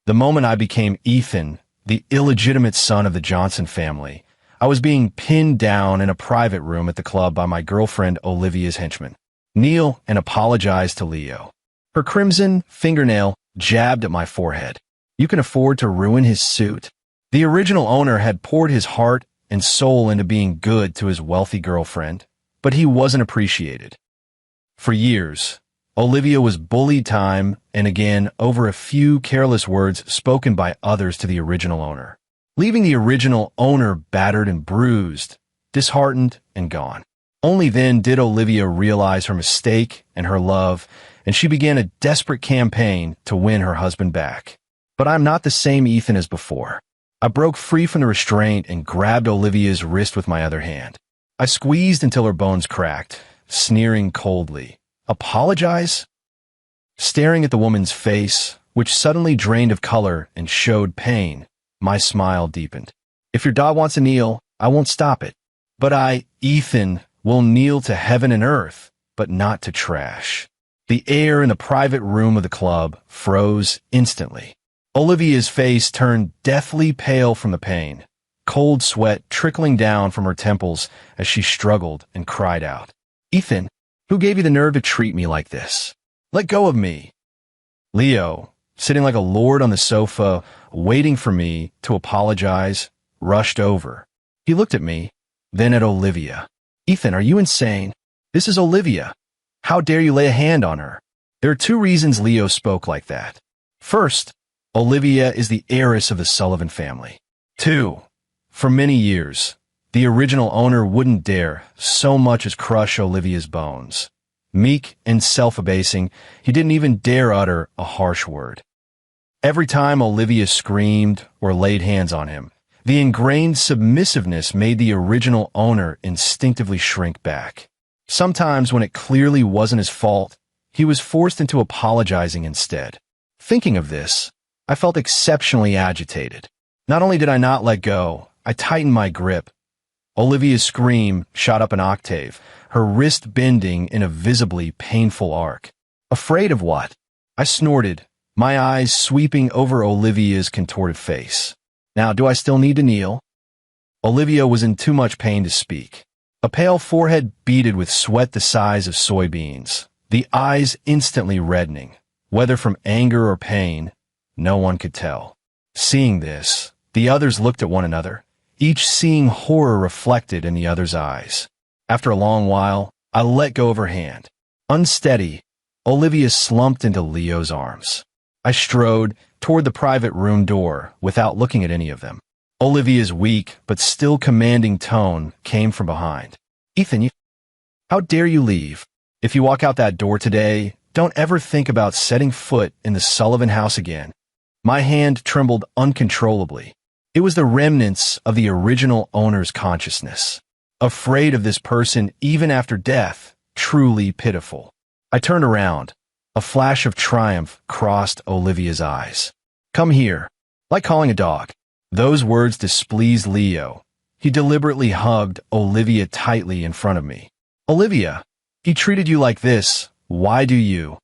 The moment I became Ethan, the illegitimate son of the Johnson family, I was being pinned down in a private room at the club by my girlfriend Olivia's henchman. Kneel and apologize to Leo. Her crimson fingernail jabbed at my forehead. You can afford to ruin his suit? The original owner had poured his heart and soul into being good to his wealthy girlfriend, but he wasn't appreciated. For years, Olivia was bullied time and again over a few careless words spoken by others to the original owner, leaving the original owner battered and bruised, disheartened and gone. Only then did Olivia realize her mistake and her love, and she began a desperate campaign to win her husband back. But I'm not the same Ethan as before. I broke free from the restraint and grabbed Olivia's wrist with my other hand. I squeezed until her bones cracked, sneering coldly. Apologize? Staring at the woman's face, which suddenly drained of color and showed pain, my smile deepened. If your dog wants to kneel, I won't stop it. But I, Ethan, will kneel to heaven and earth, but not to trash. The air in the private room of the club froze instantly. Olivia's face turned deathly pale from the pain, cold sweat trickling down from her temples as she struggled and cried out. Ethan, who gave you the nerve to treat me like this? Let go of me. Leo, sitting like a lord on the sofa, waiting for me to apologize, rushed over. He looked at me, then at Olivia. Ethan, are you insane? This is Olivia. How dare you lay a hand on her? There are two reasons Leo spoke like that. First, Olivia is the heiress of the Sullivan family. Two, for many years, the original owner wouldn't dare so much as crush Olivia's bones. Meek and self-abasing, he didn't even dare utter a harsh word. Every time Olivia screamed or laid hands on him, the ingrained submissiveness made the original owner instinctively shrink back. Sometimes when it clearly wasn't his fault, he was forced into apologizing instead. Thinking of this, I felt exceptionally agitated. Not only did I not let go, I tightened my grip. Olivia's scream shot up an octave, her wrist bending in a visibly painful arc. Afraid of what? I snorted, my eyes sweeping over Olivia's contorted face. Now, do I still need to kneel? Olivia was in too much pain to speak. A pale forehead beaded with sweat the size of soybeans, the eyes instantly reddening. Whether from anger or pain, no one could tell. Seeing this, the others looked at one another, each seeing horror reflected in the other's eyes. After a long while, I let go of her hand. Unsteady, Olivia slumped into Leo's arms. I strode toward the private room door without looking at any of them. Olivia's weak but still commanding tone came from behind. Ethan, how dare you leave? If you walk out that door today, don't ever think about setting foot in the Sullivan house again. My hand trembled uncontrollably. It was the remnants of the original owner's consciousness. Afraid of this person even after death, truly pitiful. I turned around. A flash of triumph crossed Olivia's eyes. Come here. Like calling a dog. Those words displeased Leo. He deliberately hugged Olivia tightly in front of me. Olivia, he treated you like this. Why do you?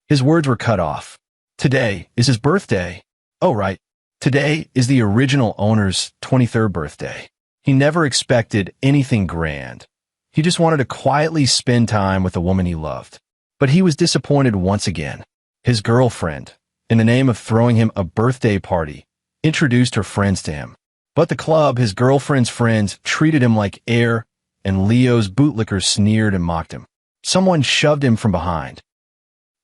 His words were cut off. Today is his birthday. Oh, right. Today is the original owner's 23rd birthday. He never expected anything grand. He just wanted to quietly spend time with the woman he loved. But he was disappointed once again. His girlfriend, in the name of throwing him a birthday party, introduced her friends to him. But the club, his girlfriend's friends, treated him like air, and Leo's bootlickers sneered and mocked him. Someone shoved him from behind.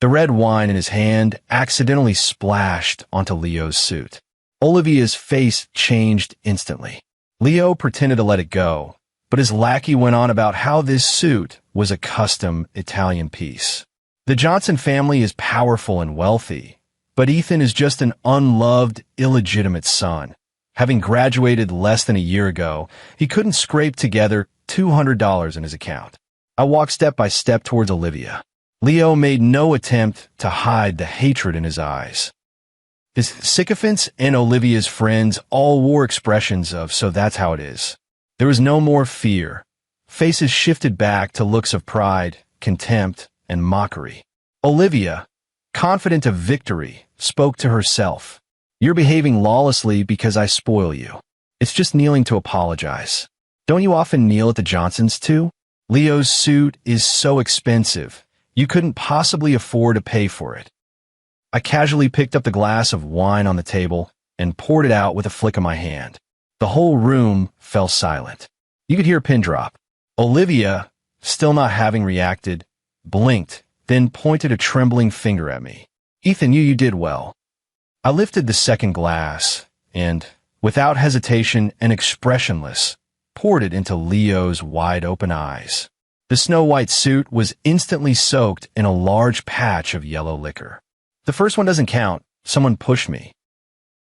The red wine in his hand accidentally splashed onto Leo's suit. Olivia's face changed instantly. Leo pretended to let it go, but his lackey went on about how this suit was a custom Italian piece. The Johnson family is powerful and wealthy, but Ethan is just an unloved, illegitimate son. Having graduated less than a year ago, he couldn't scrape together $200 in his account. I walked step by step towards Olivia. Leo made no attempt to hide the hatred in his eyes. His sycophants and Olivia's friends all wore expressions of, so that's how it is. There was no more fear. Faces shifted back to looks of pride, contempt, and mockery. Olivia, confident of victory, spoke to herself. You're behaving lawlessly because I spoil you. It's just kneeling to apologize. Don't you often kneel at the Johnsons too? Leo's suit is so expensive. You couldn't possibly afford to pay for it. I casually picked up the glass of wine on the table and poured it out with a flick of my hand. The whole room fell silent. You could hear a pin drop. Olivia, still not having reacted, blinked, then pointed a trembling finger at me. Ethan, you did well. I lifted the second glass and, without hesitation and expressionless, poured it into Leo's wide-open eyes. The snow-white suit was instantly soaked in a large patch of yellow liquor. The first one doesn't count. Someone pushed me.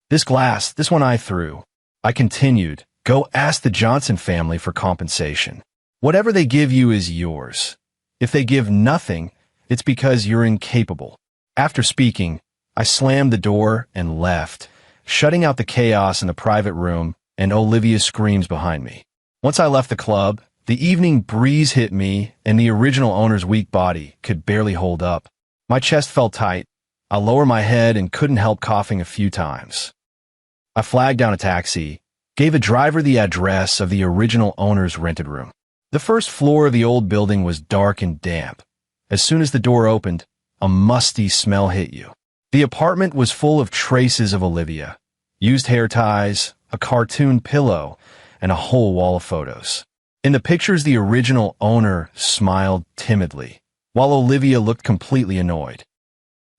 This one I threw. I continued, go ask the Johnson family for compensation. Whatever they give you is yours. If they give nothing, it's because you're incapable. After speaking, I slammed the door and left, shutting out the chaos in the private room and Olivia's screams behind me. Once I left the club, the evening breeze hit me and the original owner's weak body could barely hold up. My chest felt tight. I lowered my head and couldn't help coughing a few times. I flagged down a taxi, gave a driver the address of the original owner's rented room. The first floor of the old building was dark and damp. As soon as the door opened, a musty smell hit you. The apartment was full of traces of Olivia, used hair ties, a cartoon pillow, and a whole wall of photos. In the pictures, the original owner smiled timidly, while Olivia looked completely annoyed.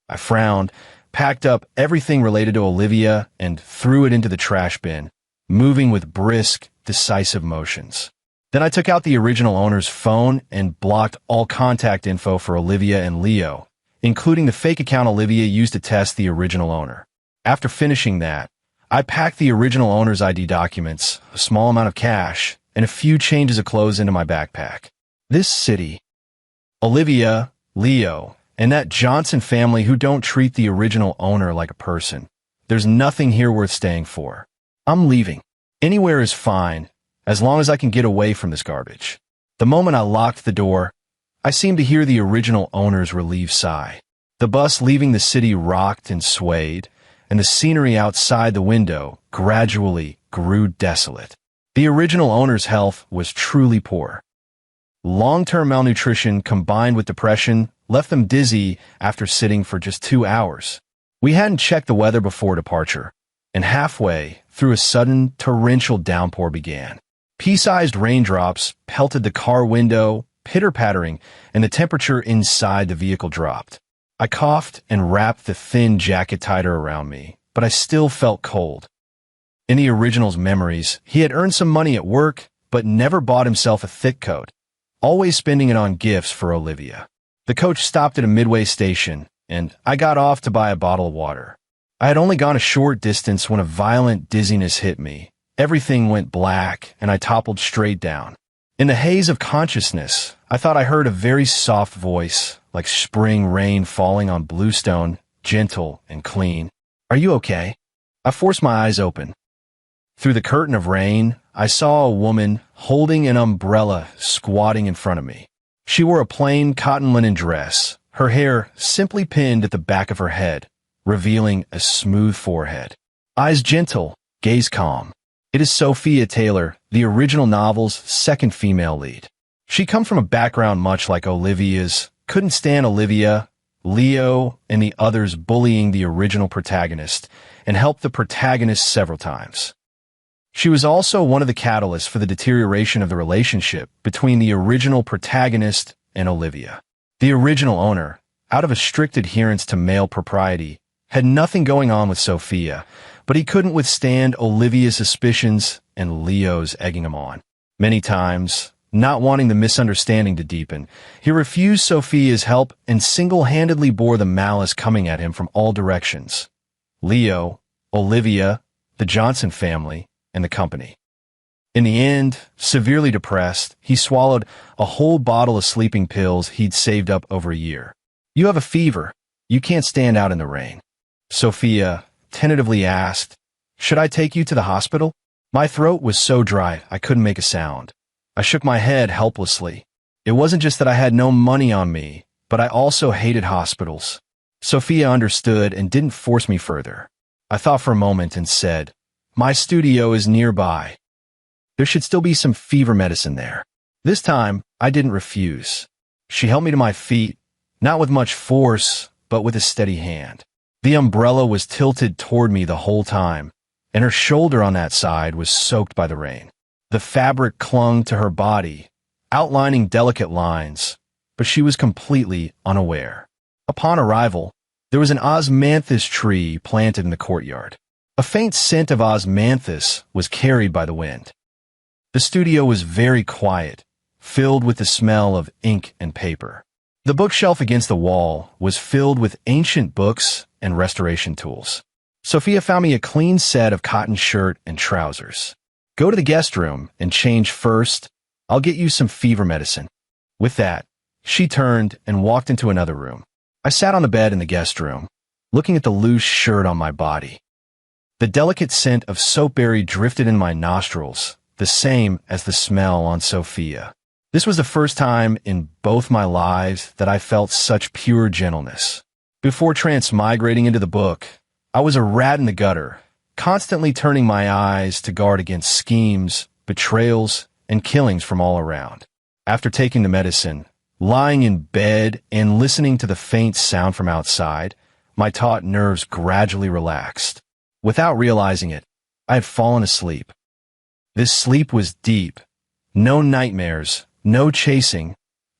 I frowned, packed up everything related to Olivia, and threw it into the trash bin, moving with brisk, decisive motions. Then I took out the original owner's phone and blocked all contact info for Olivia and Leo, including the fake account Olivia used to test the original owner. After finishing that, I packed the original owner's ID documents, a small amount of cash, and a few changes of clothes into my backpack. This city, Olivia, Leo, and that Johnson family who don't treat the original owner like a person. There's nothing here worth staying for. I'm leaving. Anywhere is fine, as long as I can get away from this garbage. The moment I locked the door, I seemed to hear the original owner's relieved sigh. The bus leaving the city rocked and swayed, and the scenery outside the window gradually grew desolate. The original owner's health was truly poor. Long-term malnutrition combined with depression left them dizzy after sitting for just 2 hours. We hadn't checked the weather before departure, and halfway through a sudden torrential downpour began. Pea-sized raindrops pelted the car window, pitter-pattering, and the temperature inside the vehicle dropped. I coughed and wrapped the thin jacket tighter around me, but I still felt cold. In the original's memories, he had earned some money at work, but never bought himself a thick coat, always spending it on gifts for Olivia. The coach stopped at a midway station, and I got off to buy a bottle of water. I had only gone a short distance when a violent dizziness hit me. Everything went black, and I toppled straight down. In the haze of consciousness, I thought I heard a very soft voice, like spring rain falling on bluestone, gentle and clean. Are you okay? I forced my eyes open. Through the curtain of rain, I saw a woman holding an umbrella squatting in front of me. She wore a plain cotton linen dress, her hair simply pinned at the back of her head, revealing a smooth forehead. Eyes gentle, gaze calm. It is Sophia Taylor, the original novel's second female lead. She comes from a background much like Olivia's, couldn't stand Olivia, Leo, and the others bullying the original protagonist, and helped the protagonist several times. She was also one of the catalysts for the deterioration of the relationship between the original protagonist and Olivia. The original owner, out of a strict adherence to male propriety, had nothing going on with Sophia, but he couldn't withstand Olivia's suspicions and Leo's egging him on. Many times, not wanting the misunderstanding to deepen, he refused Sophia's help and single-handedly bore the malice coming at him from all directions. Leo, Olivia, the Johnson family, and the company. In the end, severely depressed, he swallowed a whole bottle of sleeping pills he'd saved up over a year. You have a fever. You can't stand out in the rain. Sophia tentatively asked, should I take you to the hospital? My throat was so dry I couldn't make a sound. I shook my head helplessly. It wasn't just that I had no money on me, but I also hated hospitals. Sophia understood and didn't force me further. I thought for a moment and said, "My studio is nearby. There should still be some fever medicine there." This time, I didn't refuse. She helped me to my feet, not with much force, but with a steady hand. The umbrella was tilted toward me the whole time, and her shoulder on that side was soaked by the rain. The fabric clung to her body, outlining delicate lines, but she was completely unaware. Upon arrival, there was an osmanthus tree planted in the courtyard. A faint scent of osmanthus was carried by the wind. The studio was very quiet, filled with the smell of ink and paper. The bookshelf against the wall was filled with ancient books and restoration tools. Sophia found me a clean set of cotton shirt and trousers. "Go to the guest room and change first. I'll get you some fever medicine." With that, she turned and walked into another room. I sat on the bed in the guest room, looking at the loose shirt on my body. The delicate scent of soapberry drifted in my nostrils, the same as the smell on Sophia. This was the first time in both my lives that I felt such pure gentleness. Before transmigrating into the book, I was a rat in the gutter, constantly turning my eyes to guard against schemes, betrayals, and killings from all around. After taking the medicine, lying in bed and listening to the faint sound from outside, my taut nerves gradually relaxed. Without realizing it, I had fallen asleep. This sleep was deep. No nightmares, no chasing,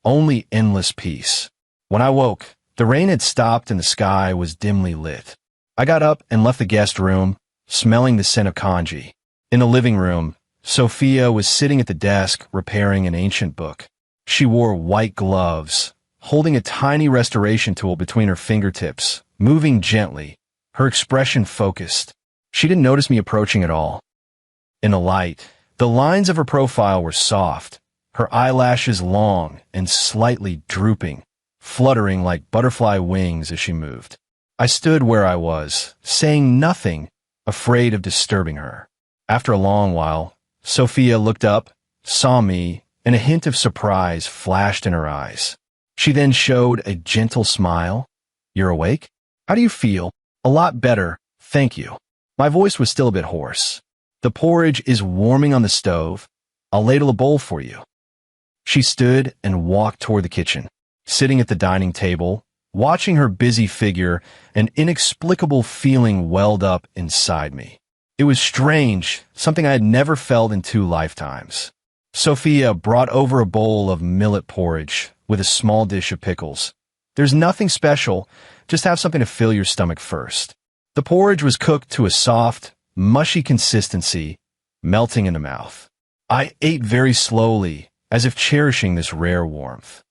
only endless peace. When I woke, the rain had stopped and the sky was dimly lit. I got up and left the guest room, smelling the scent of congee. In the living room, Sophia was sitting at the desk repairing an ancient book. She wore white gloves, holding a tiny restoration tool between her fingertips, moving gently, her expression focused. She didn't notice me approaching at all. In the light, the lines of her profile were soft, her eyelashes long and slightly drooping, fluttering like butterfly wings as she moved. I stood where I was, saying nothing, afraid of disturbing her. After a long while, Sophia looked up, saw me, and a hint of surprise flashed in her eyes. She then showed a gentle smile. "You're awake? How do you feel?" "A lot better, thank you." My voice was still a bit hoarse. "The porridge is warming on the stove. I'll ladle a bowl for you." She stood and walked toward the kitchen. Sitting at the dining table, watching her busy figure, an inexplicable feeling welled up inside me. It was strange, something I had never felt in 2 lifetimes. Sophia brought over a bowl of millet porridge with a small dish of pickles. "There's nothing special, just have something to fill your stomach first." The porridge was cooked to a soft, mushy consistency, melting in the mouth. I ate very slowly, as if cherishing this rare warmth.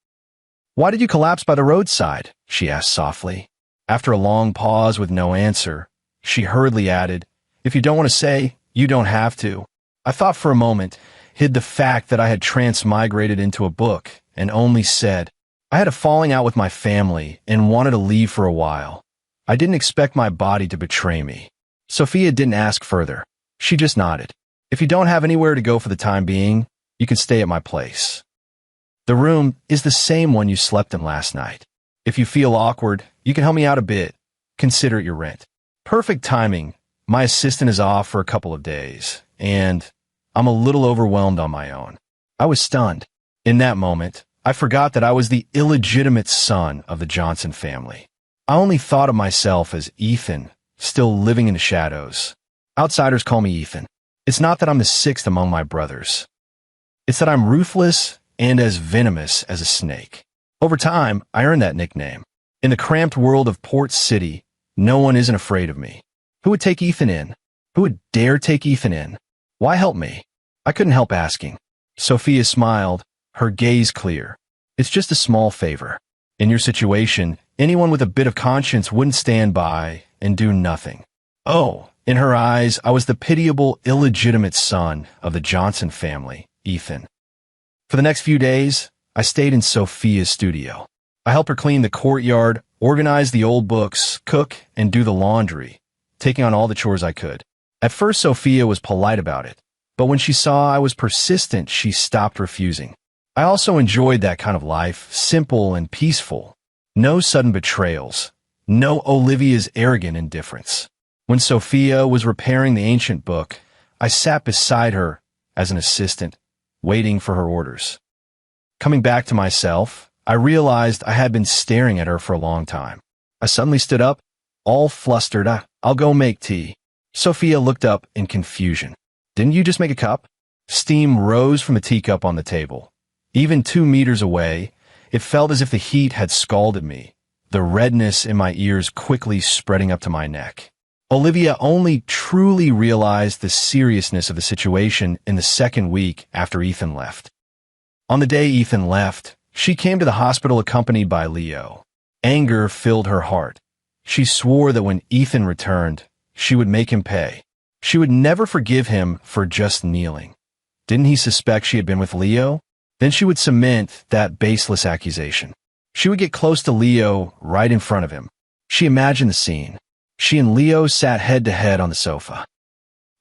"Why did you collapse by the roadside?" she asked softly. After a long pause with no answer, she hurriedly added, "If you don't want to say, you don't have to." I thought for a moment, hid the fact that I had transmigrated into a book, and only said, "I had a falling out with my family and wanted to leave for a while. I didn't expect my body to betray me." Sophia didn't ask further. She just nodded. "If you don't have anywhere to go for the time being, you can stay at my place. The room is the same one you slept in last night. If you feel awkward, you can help me out a bit. Consider it your rent." Perfect timing. My assistant is off for a couple of days, and I'm a little overwhelmed on my own. I was stunned. In that moment, I forgot that I was the illegitimate son of the Johnson family. I only thought of myself as Ethan, still living in the shadows. Outsiders call me Ethan. It's not that I'm the 6th among my brothers. It's that I'm ruthless and as venomous as a snake. Over time, I earned that nickname. In the cramped world of Port City, no one isn't afraid of me. Who would take Ethan in? Who would dare take Ethan in? Why help me? I couldn't help asking. Sophia smiled, her gaze clear. "It's just a small favor. In your situation, anyone with a bit of conscience wouldn't stand by and do nothing." Oh, in her eyes, I was the pitiable, illegitimate son of the Johnson family, Ethan. For the next few days, I stayed in Sophia's studio. I helped her clean the courtyard, organize the old books, cook, and do the laundry, taking on all the chores I could. At first, Sophia was polite about it, but when she saw I was persistent, she stopped refusing. I also enjoyed that kind of life, simple and peaceful. No sudden betrayals. No Olivia's arrogant indifference. When Sophia was repairing the ancient book, I sat beside her as an assistant, waiting for her orders. Coming back to myself, I realized I had been staring at her for a long time. I suddenly stood up, all flustered. I'll go make tea. Sophia looked up in confusion. Didn't you just make a cup? Steam rose from the teacup on the table. Even 2 meters away, it felt as if the heat had scalded me, the redness in my ears quickly spreading up to my neck. Olivia only truly realized the seriousness of the situation in the second week after Ethan left. On the day Ethan left, she came to the hospital accompanied by Leo. Anger filled her heart. She swore that when Ethan returned, she would make him pay. She would never forgive him for just kneeling. Didn't he suspect she had been with Leo? Then she would cement that baseless accusation. She would get close to Leo right in front of him. She imagined the scene. She and Leo sat head-to-head on the sofa.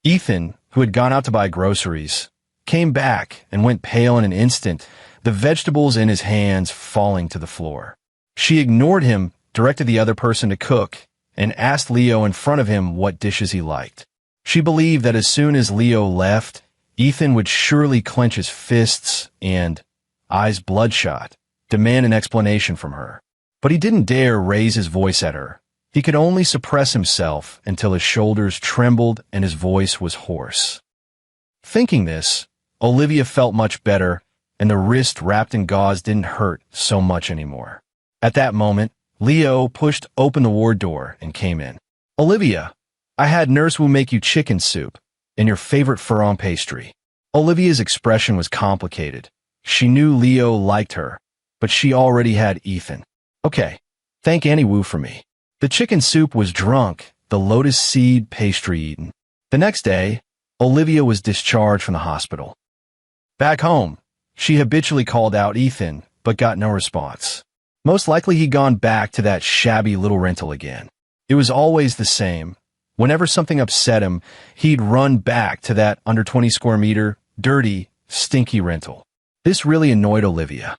Ethan, who had gone out to buy groceries, came back and went pale in an instant, the vegetables in his hands falling to the floor. She ignored him, directed the other person to cook, and asked Leo in front of him what dishes he liked. She believed that as soon as Leo left, Ethan would surely clench his fists and, eyes bloodshot, demand an explanation from her. But he didn't dare raise his voice at her. He could only suppress himself until his shoulders trembled and his voice was hoarse. Thinking this, Olivia felt much better, and the wrist wrapped in gauze didn't hurt so much anymore. At that moment, Leo pushed open the ward door and came in. "Olivia, I had Nurse Wu make you chicken soup and your favorite furron pastry." Olivia's expression was complicated. She knew Leo liked her, but she already had Ethan. "Okay, thank Auntie Wu for me." The chicken soup was drunk, the lotus seed pastry eaten. The next day, Olivia was discharged from the hospital. Back home, she habitually called out Ethan, but got no response. Most likely he'd gone back to that shabby little rental again. It was always the same. Whenever something upset him, he'd run back to that under 20 square meter, dirty, stinky rental. This really annoyed Olivia.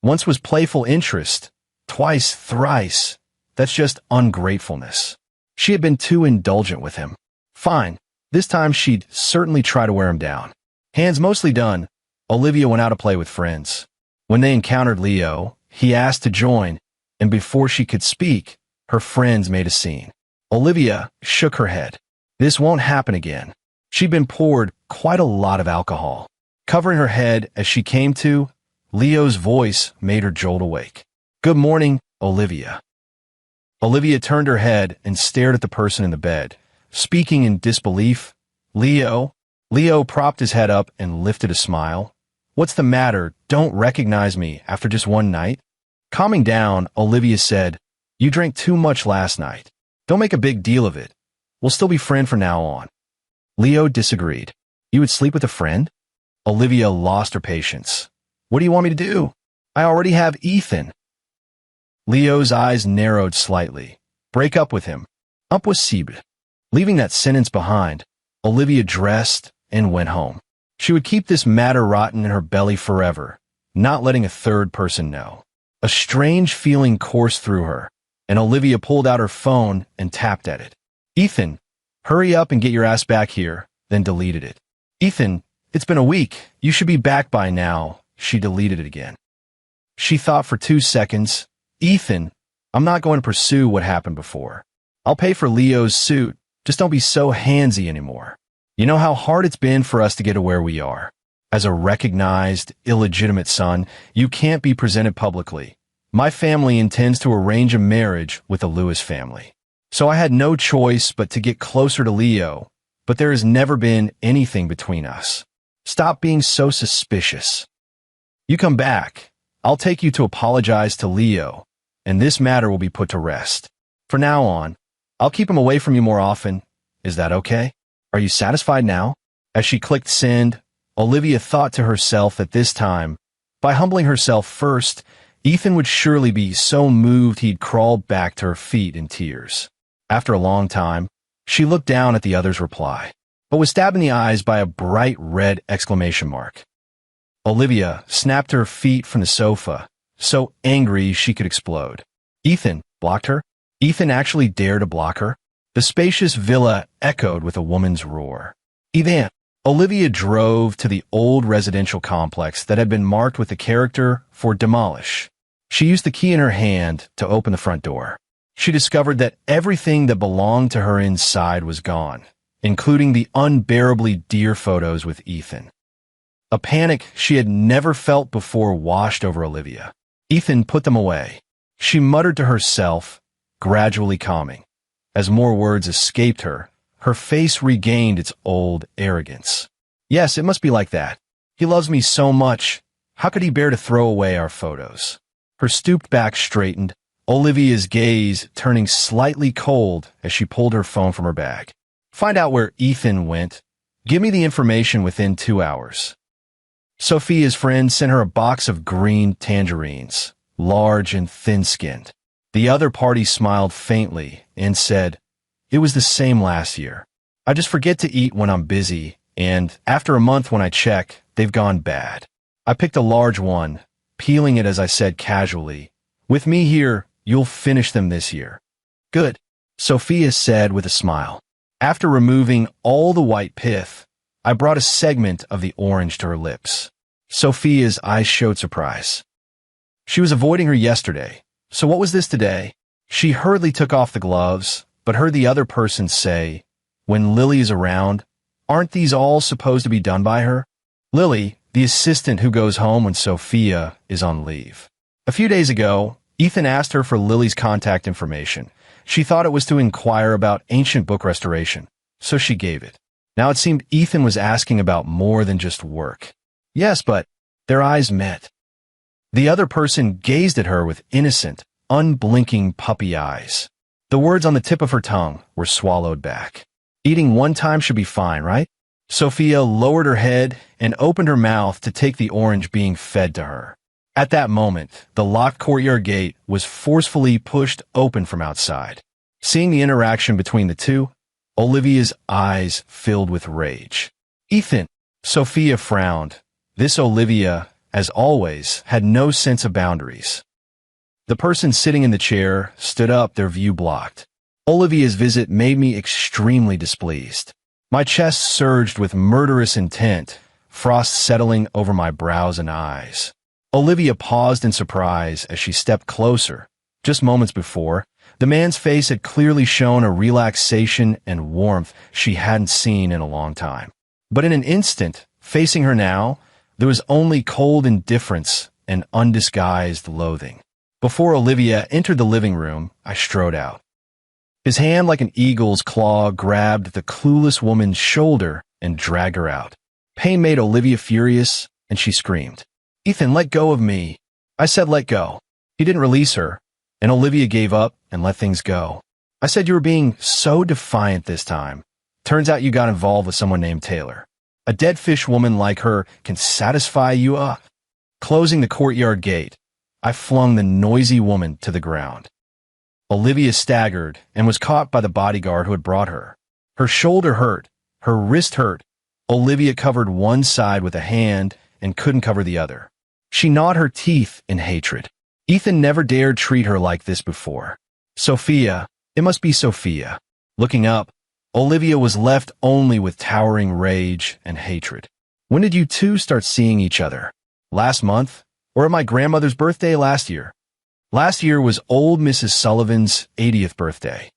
Once was playful interest, twice, thrice. That's just ungratefulness. She had been too indulgent with him. Fine, this time she'd certainly try to wear him down. Hands mostly done, Olivia went out to play with friends. When they encountered Leo, he asked to join, and before she could speak, her friends made a scene. Olivia shook her head. This won't happen again. She'd been poured quite a lot of alcohol. Covering her head as she came to, Leo's voice made her jolt awake. "Good morning, Olivia." Olivia turned her head and stared at the person in the bed, speaking in disbelief. "Leo?" Leo propped his head up and lifted a smile. "What's the matter? Don't recognize me after just one night?" Calming down, Olivia said, "You drank too much last night. Don't make a big deal of it. We'll still be friends from now on." Leo disagreed. "You would sleep with a friend?" Olivia lost her patience. "What do you want me to do? I already have Ethan." Leo's eyes narrowed slightly. "Break up with him. Impossible." Leaving that sentence behind, Olivia dressed and went home. She would keep this matter rotten in her belly forever, not letting a third person know. A strange feeling coursed through her, and Olivia pulled out her phone and tapped at it. "Ethan, hurry up and get your ass back here," then deleted it. "Ethan, it's been a week. You should be back by now." She deleted it again. She thought for 2 seconds. "Ethan, I'm not going to pursue what happened before. I'll pay for Leo's suit. Just don't be so handsy anymore. You know how hard it's been for us to get to where we are. As a recognized, illegitimate son, you can't be presented publicly. My family intends to arrange a marriage with the Lewis family. So I had no choice but to get closer to Leo, but there has never been anything between us. Stop being so suspicious. You come back, I'll take you to apologize to Leo, and this matter will be put to rest. For now on, I'll keep him away from you more often. Is that okay? Are you satisfied now?" As she clicked send, Olivia thought to herself that this time, by humbling herself first, Ethan would surely be so moved he'd crawl back to her feet in tears. After a long time, she looked down at the other's reply, but was stabbed in the eyes by a bright red exclamation mark. Olivia snapped to her feet from the sofa, so angry she could explode. Ethan blocked her? Ethan actually dared to block her? The spacious villa echoed with a woman's roar. Ethan. Olivia drove to the old residential complex that had been marked with the character for demolish. She used the key in her hand to open the front door. She discovered that everything that belonged to her inside was gone, including the unbearably dear photos with Ethan. A panic she had never felt before washed over Olivia. Ethan put them away. She muttered to herself, gradually calming. As more words escaped her, her face regained its old arrogance. Yes, it must be like that. He loves me so much. How could he bear to throw away our photos? Her stooped back straightened, Olivia's gaze turning slightly cold as she pulled her phone from her bag. Find out where Ethan went. Give me the information within 2 hours. Sophia's friend sent her a box of green tangerines, large and thin-skinned. The other party smiled faintly and said, "It was the same last year. I just forget to eat when I'm busy, and after a month when I check, they've gone bad." I picked a large one, peeling it as I said casually, "With me here, you'll finish them this year." "Good," Sophia said with a smile. After removing all the white pith, I brought a segment of the orange to her lips. Sophia's eyes showed surprise. She was avoiding her yesterday, so what was this today? She hurriedly took off the gloves, but heard the other person say, "When Lily is around, aren't these all supposed to be done by her?" Lily, the assistant who goes home when Sophia is on leave. A few days ago, Ethan asked her for Lily's contact information. She thought it was to inquire about ancient book restoration, so she gave it. Now it seemed Ethan was asking about more than just work. Yes, but their eyes met. The other person gazed at her with innocent, unblinking puppy eyes. The words on the tip of her tongue were swallowed back. "Eating one time should be fine, right?" Sophia lowered her head and opened her mouth to take the orange being fed to her. At that moment, the locked courtyard gate was forcefully pushed open from outside. Seeing the interaction between the two, Olivia's eyes filled with rage. "Ethan!" Sophia frowned. This Olivia, as always, had no sense of boundaries. The person sitting in the chair stood up, their view blocked. Olivia's visit made me extremely displeased. My chest surged with murderous intent, frost settling over my brows and eyes. Olivia paused in surprise as she stepped closer. Just moments before, the man's face had clearly shown a relaxation and warmth she hadn't seen in a long time. But in an instant, facing her now, there was only cold indifference and undisguised loathing. Before Olivia entered the living room, I strode out. His hand like an eagle's claw grabbed the clueless woman's shoulder and dragged her out. Pain made Olivia furious, and she screamed, "Ethan, let go of me." I said let go. He didn't release her, and Olivia gave up and let things go. I said you were being so defiant this time. Turns out you got involved with someone named Taylor. A dead fish woman like her can satisfy you up. Closing the courtyard gate, I flung the noisy woman to the ground. Olivia staggered and was caught by the bodyguard who had brought her. Her shoulder hurt, her wrist hurt. Olivia covered one side with a hand and couldn't cover the other. She gnawed her teeth in hatred. Ethan never dared treat her like this before. Sophia, it must be Sophia. Looking up, Olivia was left only with towering rage and hatred. When did you two start seeing each other? Last month? Or at my grandmother's birthday last year? Last year was old Mrs. Sullivan's 80th birthday.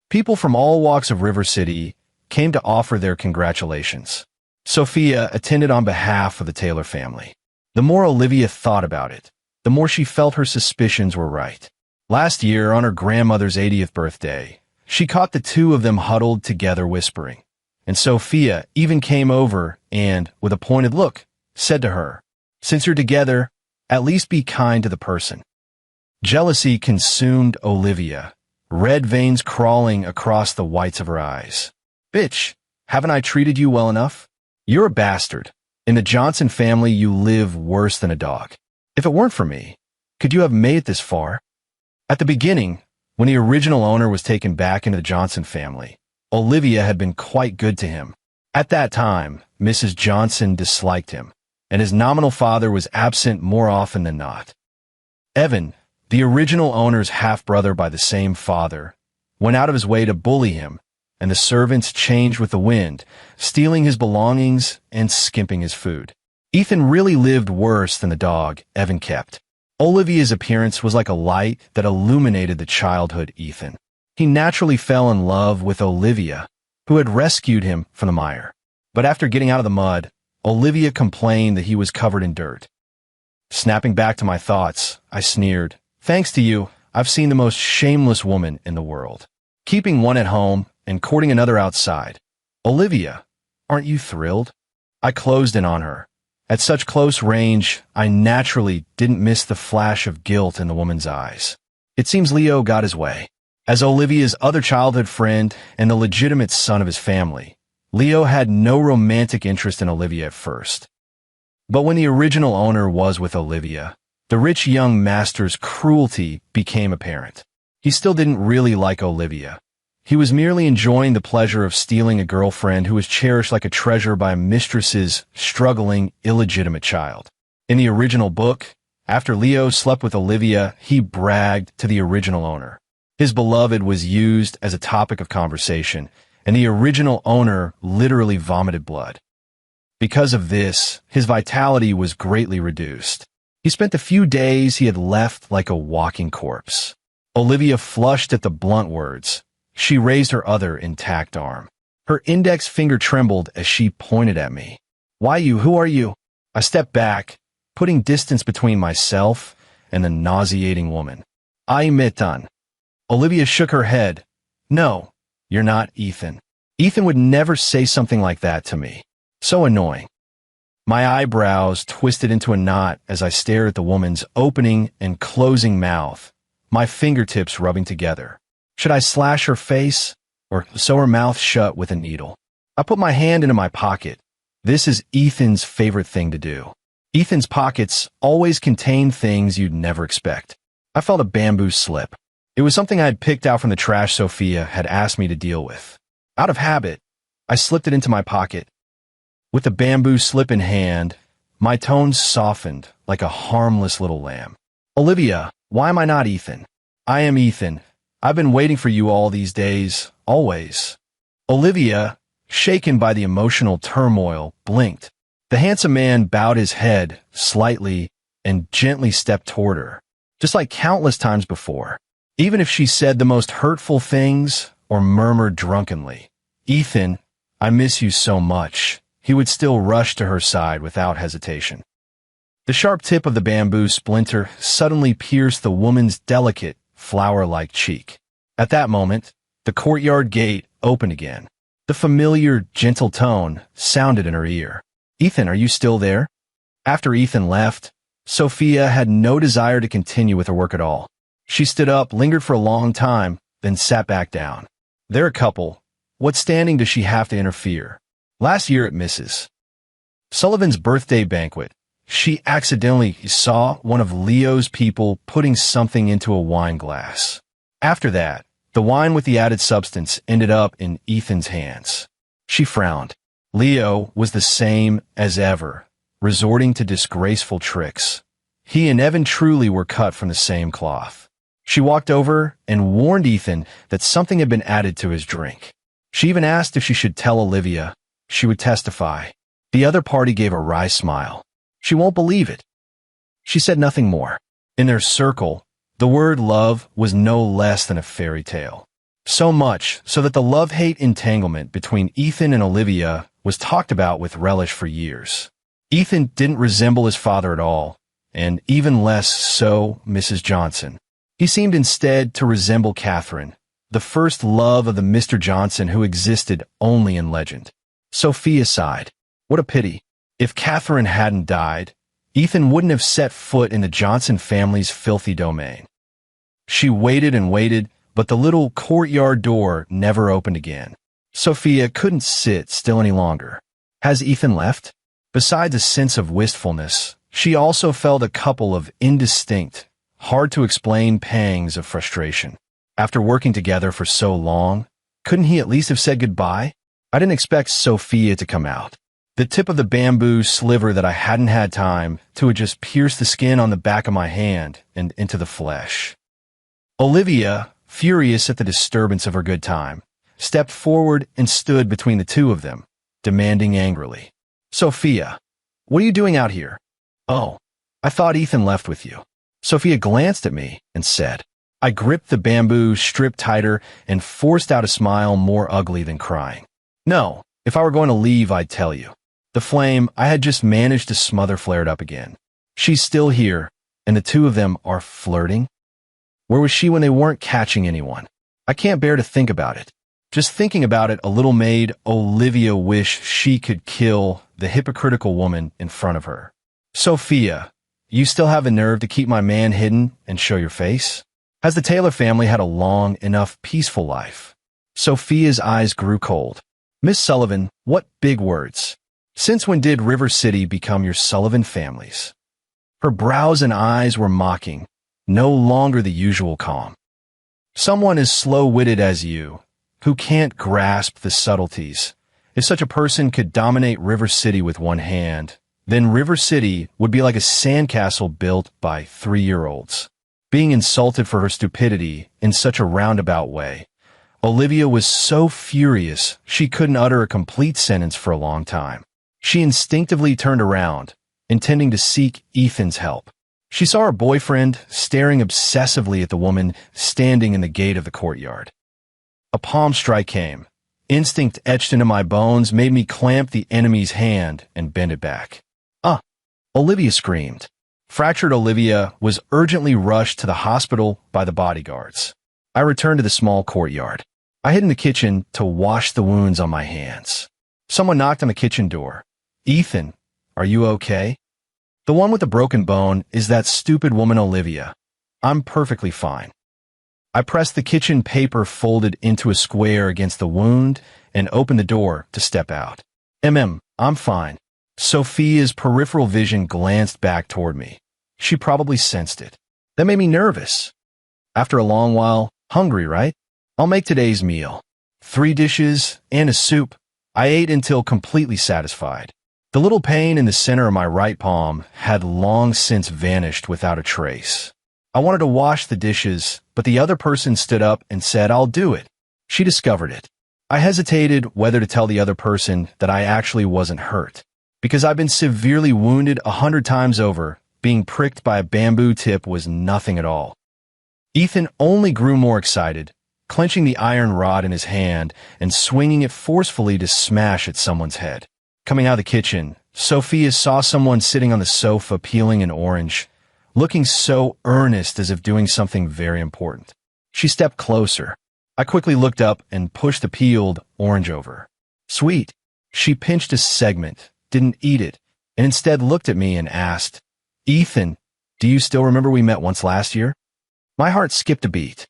People from all walks of River City came to offer their congratulations. Sophia attended on behalf of the Taylor family. The more Olivia thought about it, the more she felt her suspicions were right. Last year, on her grandmother's 80th birthday, she caught the two of them huddled together whispering, and Sophia even came over and, with a pointed look, said to her, "Since you're together, at least be kind to the person." Jealousy consumed Olivia, red veins crawling across the whites of her eyes. "Bitch, haven't I treated you well enough? You're a bastard. In the Johnson family, you live worse than a dog. If it weren't for me, could you have made it this far?" At the beginning, when the original owner was taken back into the Johnson family, Olivia had been quite good to him. At that time, Mrs. Johnson disliked him, and his nominal father was absent more often than not. Evan, the original owner's half-brother by the same father, went out of his way to bully him, and the servants changed with the wind, stealing his belongings and skimping his food. Ethan really lived worse than the dog Evan kept. Olivia's appearance was like a light that illuminated the childhood Ethan. He naturally fell in love with Olivia, who had rescued him from the mire. But after getting out of the mud, Olivia complained that he was covered in dirt. Snapping back to my thoughts, I sneered, "Thanks to you, I've seen the most shameless woman in the world. Keeping one at home and courting another outside. Olivia, aren't you thrilled?" I closed in on her. At such close range, I naturally didn't miss the flash of guilt in the woman's eyes. It seems Leo got his way. As Olivia's other childhood friend and the legitimate son of his family, Leo had no romantic interest in Olivia at first. But when the original owner was with Olivia, the rich young master's cruelty became apparent. He still didn't really like Olivia. He was merely enjoying the pleasure of stealing a girlfriend who was cherished like a treasure by a mistress's struggling, illegitimate child. In the original book, after Leo slept with Olivia, he bragged to the original owner. His beloved was used as a topic of conversation, and the original owner literally vomited blood. Because of this, his vitality was greatly reduced. He spent the few days he had left like a walking corpse. Olivia flushed at the blunt words. She raised her other intact arm. Her index finger trembled as she pointed at me. "Why you? Who are you?" I stepped back, putting distance between myself and the nauseating woman. "I'm Ethan." Olivia shook her head. "No, you're not Ethan. Ethan would never say something like that to me. So annoying." My eyebrows twisted into a knot as I stared at the woman's opening and closing mouth, my fingertips rubbing together. Should I slash her face or sew her mouth shut with a needle? I put my hand into my pocket. This is Ethan's favorite thing to do. Ethan's pockets always contain things you'd never expect. I felt a bamboo slip. It was something I had picked out from the trash Sophia had asked me to deal with. Out of habit, I slipped it into my pocket. With the bamboo slip in hand, my tones softened like a harmless little lamb. "Olivia, why am I not Ethan?" "I am Ethan. I've been waiting for you all these days, always." Olivia, shaken by the emotional turmoil, blinked. The handsome man bowed his head slightly and gently stepped toward her, just like countless times before. Even if she said the most hurtful things or murmured drunkenly, "Ethan, I miss you so much," he would still rush to her side without hesitation. The sharp tip of the bamboo splinter suddenly pierced the woman's delicate, flower-like cheek. At that moment, the courtyard gate opened again. The familiar, gentle tone sounded in her ear. "Ethan, are you still there?" After Ethan left, Sophia had no desire to continue with her work at all. She stood up, lingered for a long time, then sat back down. They're a couple. What standing does she have to interfere? Last year at Mrs. Sullivan's birthday banquet, she accidentally saw one of Leo's people putting something into a wine glass. After that, the wine with the added substance ended up in Ethan's hands. She frowned. Leo was the same as ever, resorting to disgraceful tricks. He and Evan truly were cut from the same cloth. She walked over and warned Ethan that something had been added to his drink. She even asked if she should tell Olivia. She would testify. The other party gave a wry smile. She won't believe it. She said nothing more. In their circle, the word love was no less than a fairy tale. So much so that the love-hate entanglement between Ethan and Olivia was talked about with relish for years. Ethan didn't resemble his father at all, and even less so Mrs. Johnson. He seemed instead to resemble Catherine, the first love of the Mr. Johnson who existed only in legend. Sophia sighed. What a pity. If Catherine hadn't died, Ethan wouldn't have set foot in the Johnson family's filthy domain. She waited and waited, but the little courtyard door never opened again. Sophia couldn't sit still any longer. Has Ethan left? Besides a sense of wistfulness, she also felt a couple of indistinct, hard-to-explain pangs of frustration. After working together for so long, couldn't he at least have said goodbye? I didn't expect Sophia to come out. The tip of the bamboo sliver that I hadn't had time to had just pierced the skin on the back of my hand and into the flesh. Olivia, furious at the disturbance of her good time, stepped forward and stood between the two of them, demanding angrily, "Sophia, what are you doing out here?" "Oh, I thought Ethan left with you." Sophia glanced at me and said. I gripped the bamboo strip tighter and forced out a smile more ugly than crying. "No, if I were going to leave, I'd tell you." The flame I had just managed to smother flared up again. She's still here, and the two of them are flirting? Where was she when they weren't catching anyone? I can't bear to think about it. Just thinking about it, a little made Olivia wish she could kill the hypocritical woman in front of her. "Sophia, you still have the nerve to keep my man hidden and show your face? Has the Taylor family had a long enough peaceful life?" Sophia's eyes grew cold. "Miss Sullivan, what big words. Since when did River City become your Sullivan families?" Her brows and eyes were mocking, no longer the usual calm. "Someone as slow-witted as you, who can't grasp the subtleties. If such a person could dominate River City with one hand, then River City would be like a sandcastle built by 3-year-olds. Being insulted for her stupidity in such a roundabout way, Olivia was so furious she couldn't utter a complete sentence for a long time. She instinctively turned around, intending to seek Ethan's help. She saw her boyfriend staring obsessively at the woman standing in the gate of the courtyard. A palm strike came. Instinct etched into my bones made me clamp the enemy's hand and bend it back. "Ah!" Olivia screamed. Fractured Olivia was urgently rushed to the hospital by the bodyguards. I returned to the small courtyard. I hid in the kitchen to wash the wounds on my hands. Someone knocked on the kitchen door. "Ethan, are you okay?" "The one with the broken bone is that stupid woman Olivia. I'm perfectly fine." I pressed the kitchen paper folded into a square against the wound and opened the door to step out. I'm fine." Sophia's peripheral vision glanced back toward me. She probably sensed it. That made me nervous. After a long while, "Hungry, right? I'll make today's meal. 3 dishes and a soup." I ate until completely satisfied. The little pain in the center of my right palm had long since vanished without a trace. I wanted to wash the dishes, but the other person stood up and said, "I'll do it." She discovered it. I hesitated whether to tell the other person that I actually wasn't hurt, because I've been severely wounded 100 times over. Being pricked by a bamboo tip was nothing at all. Ethan only grew more excited, clenching the iron rod in his hand and swinging it forcefully to smash at someone's head. Coming out of the kitchen, Sophia saw someone sitting on the sofa peeling an orange, looking so earnest as if doing something very important. She stepped closer. I quickly looked up and pushed the peeled orange over. "Sweet." She pinched a segment, didn't eat it, and instead looked at me and asked, "Ethan, do you still remember we met once last year?" My heart skipped a beat.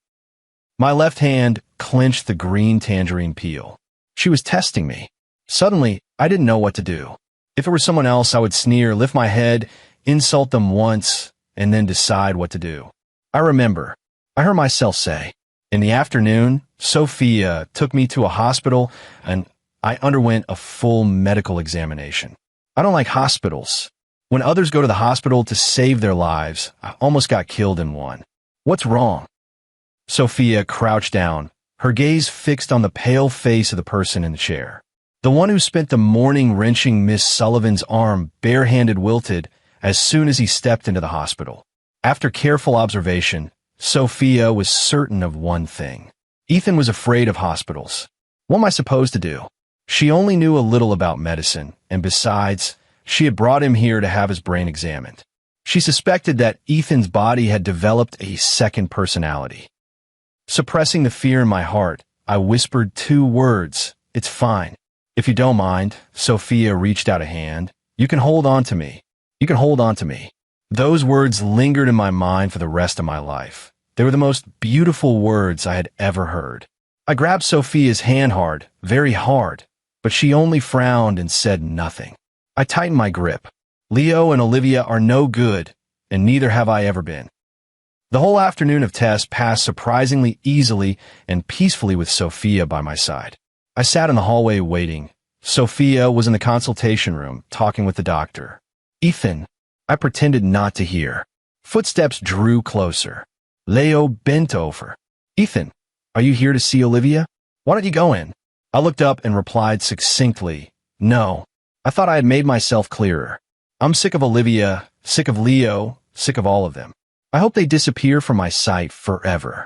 My left hand clenched the green tangerine peel. She was testing me. Suddenly, I didn't know what to do. If it were someone else, I would sneer, lift my head, insult them once, and then decide what to do. I remember. I heard myself say. In the afternoon, Sophia took me to a hospital, and I underwent a full medical examination. I don't like hospitals. When others go to the hospital to save their lives, I almost got killed in one. "What's wrong?" Sophia crouched down, her gaze fixed on the pale face of the person in the chair. The one who spent the morning wrenching Miss Sullivan's arm barehanded wilted as soon as he stepped into the hospital. After careful observation, Sophia was certain of one thing. Ethan was afraid of hospitals. What am I supposed to do? She only knew a little about medicine, and besides, she had brought him here to have his brain examined. She suspected that Ethan's body had developed a second personality. Suppressing the fear in my heart, I whispered 2 words, "It's fine." "If you don't mind," Sophia reached out a hand. "You can hold on to me. You can hold on to me." Those words lingered in my mind for the rest of my life. They were the most beautiful words I had ever heard. I grabbed Sophia's hand hard, very hard, but she only frowned and said nothing. I tightened my grip. Leo and Olivia are no good, and neither have I ever been. The whole afternoon of tests passed surprisingly easily and peacefully with Sophia by my side. I sat in the hallway waiting. Sophia was in the consultation room, talking with the doctor. "Ethan," I pretended not to hear. Footsteps drew closer. Leo bent over. Ethan, are you here to see Olivia? Why don't you go in? I looked up and replied succinctly, no. I thought I had made myself clearer. I'm sick of Olivia, sick of Leo, sick of all of them. I hope they disappear from my sight forever.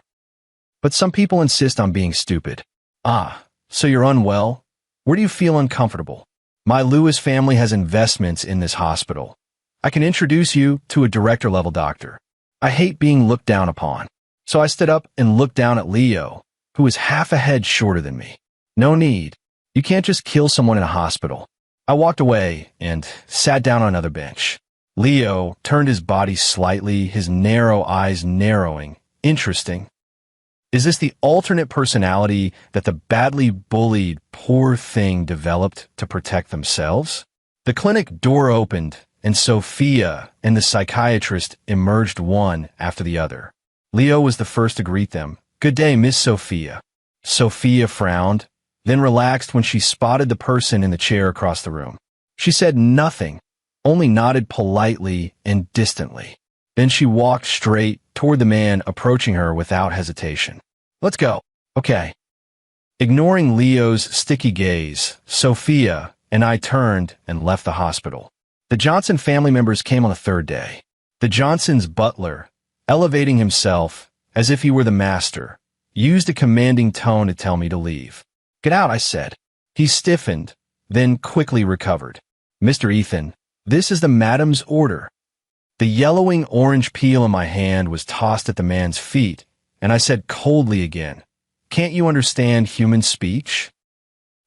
But some people insist on being stupid. Ah, so you're unwell? Where do you feel uncomfortable? My Lewis family has investments in this hospital. I can introduce you to a director-level doctor. I hate being looked down upon. So I stood up and looked down at Leo, who was half a head shorter than me. No need. You can't just kill someone in a hospital. I walked away and sat down on another bench. Leo turned his body slightly, his narrow eyes narrowing. Interesting. Is this the alternate personality that the badly bullied poor thing developed to protect themselves? The clinic door opened, and Sophia and the psychiatrist emerged one after the other. Leo was the first to greet them. Good day, Miss Sophia. Sophia frowned, then relaxed when she spotted the person in the chair across the room. She said nothing, only nodded politely and distantly. Then she walked straight toward the man approaching her without hesitation. Let's go. Okay. Ignoring Leo's sticky gaze, Sophia and I turned and left the hospital. The Johnson family members came on the third day. The Johnsons' butler, elevating himself as if he were the master, used a commanding tone to tell me to leave. Get out, I said. He stiffened, then quickly recovered. Mr. Ethan, this is the madam's order. The yellowing orange peel in my hand was tossed at the man's feet, and I said coldly again, can't you understand human speech?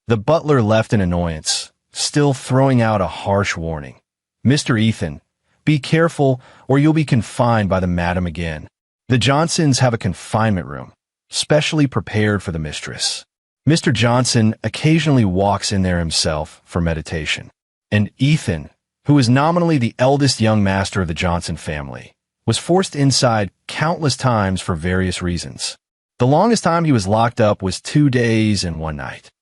The butler left in annoyance, still throwing out a harsh warning. Mr. Ethan, be careful or you'll be confined by the madam again. The Johnsons have a confinement room, specially prepared for the mistress. Mr. Johnson occasionally walks in there himself for meditation. And Ethan, who is nominally the eldest young master of the Johnson family, was forced inside countless times for various reasons. The longest time he was locked up was 2 days and 1 night.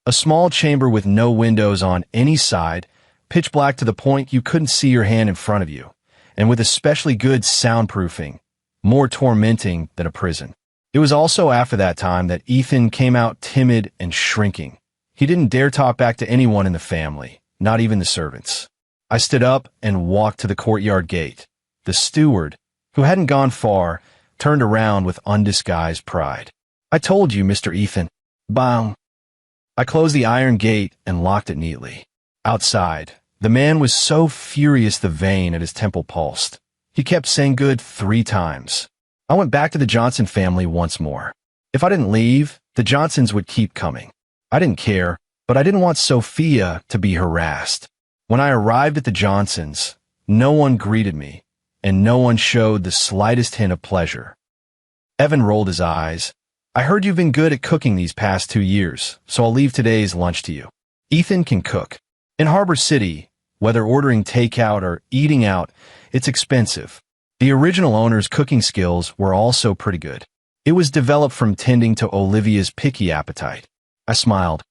A small chamber with no windows on any side, pitch black to the point you couldn't see your hand in front of you, and with especially good soundproofing, more tormenting than a prison. It was also after that time that Ethan came out timid and shrinking. He didn't dare talk back to anyone in the family, not even the servants. I stood up and walked to the courtyard gate. The steward, who hadn't gone far, turned around with undisguised pride. I told you, Mr. Ethan. Bang. I closed the iron gate and locked it neatly. Outside, the man was so furious the vein at his temple pulsed. He kept saying good 3 times. I went back to the Johnson family once more. If I didn't leave, the Johnsons would keep coming. I didn't care, but I didn't want Sophia to be harassed. When I arrived at the Johnsons, no one greeted me, and no one showed the slightest hint of pleasure. Evan rolled his eyes. I heard you've been good at cooking these past 2 years, so I'll leave today's lunch to you. Ethan can cook. In Harbor City, whether ordering takeout or eating out, it's expensive. The original owner's cooking skills were also pretty good. It was developed from tending to Olivia's picky appetite. I smiled.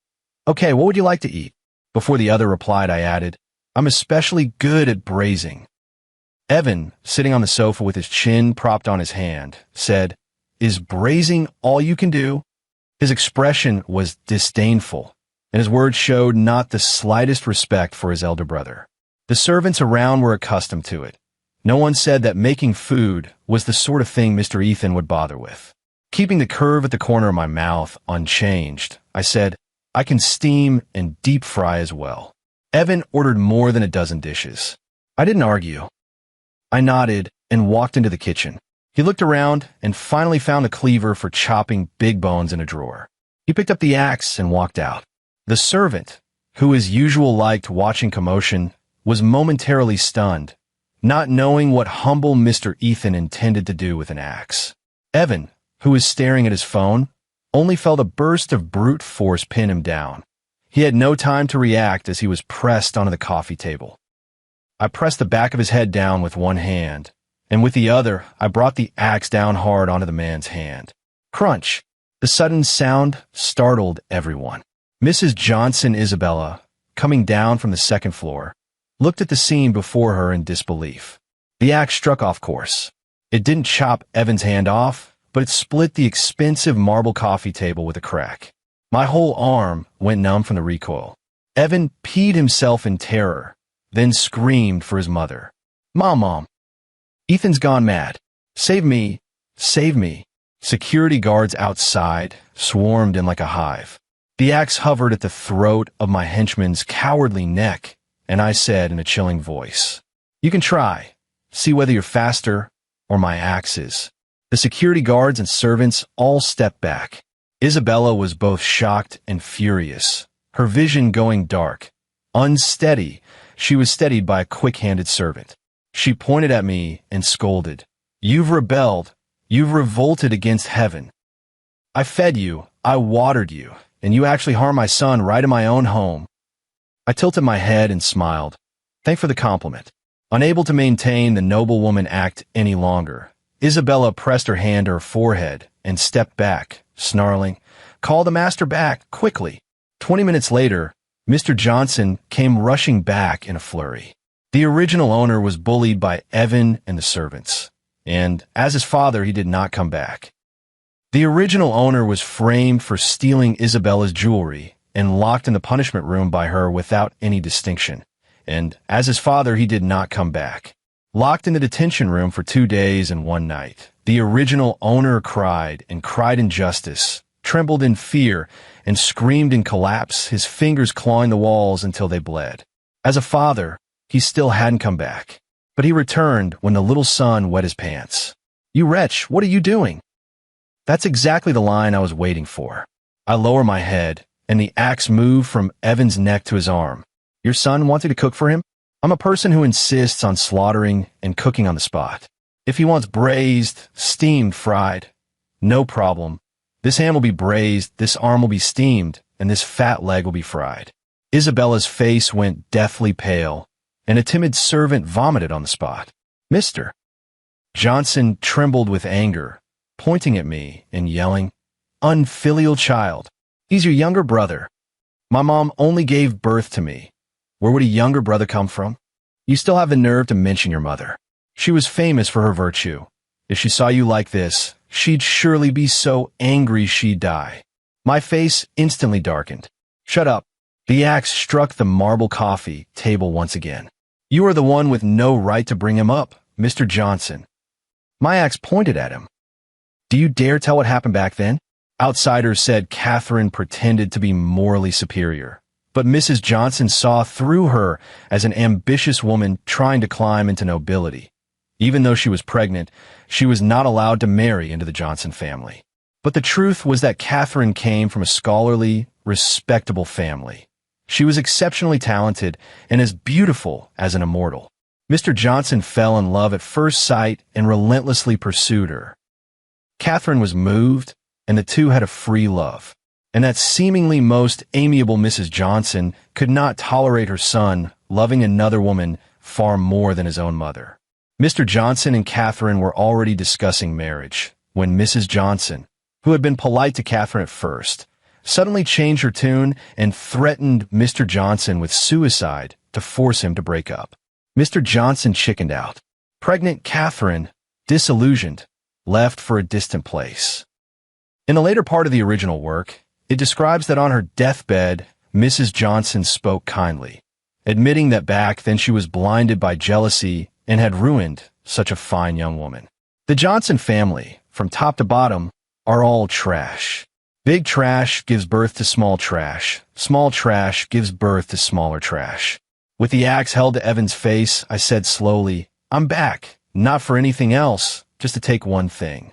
Okay, what would you like to eat? Before the other replied, I added, I'm especially good at braising. Evan, sitting on the sofa with his chin propped on his hand, said, Is braising all you can do? His expression was disdainful, and his words showed not the slightest respect for his elder brother. The servants around were accustomed to it. No one said that making food was the sort of thing Mr. Ethan would bother with. Keeping the curve at the corner of my mouth unchanged, I said, I can steam and deep fry as well. Evan ordered more than a dozen dishes. I didn't argue. I nodded and walked into the kitchen. He looked around and finally found a cleaver for chopping big bones in a drawer. He picked up the axe and walked out. The servant, who as usual liked watching commotion, was momentarily stunned, not knowing what humble Mr. Ethan intended to do with an axe. Evan, who was staring at his phone, only felt a burst of brute force pin him down. He had no time to react as he was pressed onto the coffee table. I pressed the back of his head down with one hand, and with the other, I brought the axe down hard onto the man's hand. Crunch! The sudden sound startled everyone. Mrs. Johnson Isabella, coming down from the second floor, looked at the scene before her in disbelief. The axe struck off course. It didn't chop Evan's hand off but it split the expensive marble coffee table with a crack. My whole arm went numb from the recoil. Evan peed himself in terror, then screamed for his mother. Mom. Ethan's gone mad. Save me. Save me. Security guards outside swarmed in like a hive. The axe hovered at the throat of my henchman's cowardly neck, and I said in a chilling voice, "You can try. See whether you're faster or my axe is." The security guards and servants all stepped back. Isabella was both shocked and furious, her vision going dark. Unsteady, she was steadied by a quick-handed servant. She pointed at me and scolded, "You've rebelled. You've revolted against heaven. I fed you, I watered you, and you actually harmed my son right in my own home." I tilted my head and smiled. Thank for the compliment. Unable to maintain the noblewoman act any longer, Isabella pressed her hand to her forehead and stepped back, snarling, "Call the master back, quickly." 20 minutes later, Mr. Johnson came rushing back in a flurry. The original owner was bullied by Evan and the servants, and as his father, he did not come back. The original owner was framed for stealing Isabella's jewelry and locked in the punishment room by her without any distinction, and as his father, he did not come back. Locked in the detention room for 2 days and 1 night, the original owner cried and cried injustice, trembled in fear, and screamed in collapse, his fingers clawing the walls until they bled. As a father, he still hadn't come back, but he returned when the little son wet his pants. "You wretch, what are you doing?" That's exactly the line I was waiting for. I lower my head, and the axe moved from Evan's neck to his arm. "Your son wanted to cook for him? I'm a person who insists on slaughtering and cooking on the spot. If he wants braised, steamed, fried, no problem. This ham will be braised, this arm will be steamed, and this fat leg will be fried." Isabella's face went deathly pale, and a timid servant vomited on the spot. "Mr. Johnson trembled with anger, pointing at me and yelling, "Unfilial child. He's your younger brother. My mom only gave birth to me. Where would a younger brother come from? You still have the nerve to mention your mother. She was famous for her virtue. If she saw you like this, she'd surely be so angry she'd die." My face instantly darkened. "Shut up." The axe struck the marble coffee table once again. "You are the one with no right to bring him up, Mr. Johnson." My axe pointed at him. "Do you dare tell what happened back then?" Outsiders said Catherine pretended to be morally superior, but Mrs. Johnson saw through her as an ambitious woman trying to climb into nobility. Even though she was pregnant, she was not allowed to marry into the Johnson family. But the truth was that Catherine came from a scholarly, respectable family. She was exceptionally talented and as beautiful as an immortal. Mr. Johnson fell in love at first sight and relentlessly pursued her. Catherine was moved, and the two had a free love. And that seemingly most amiable Mrs. Johnson could not tolerate her son loving another woman far more than his own mother. Mr. Johnson and Catherine were already discussing marriage when Mrs. Johnson, who had been polite to Catherine at first, suddenly changed her tune and threatened Mr. Johnson with suicide to force him to break up. Mr. Johnson chickened out. Pregnant Catherine, disillusioned, left for a distant place. In the later part of the original work, it describes that on her deathbed, Mrs. Johnson spoke kindly, admitting that back then she was blinded by jealousy and had ruined such a fine young woman. The Johnson family, from top to bottom, are all trash. Big trash gives birth to small trash. Small trash gives birth to smaller trash. With the axe held to Evan's face, I said slowly, "I'm back, not for anything else, just to take one thing.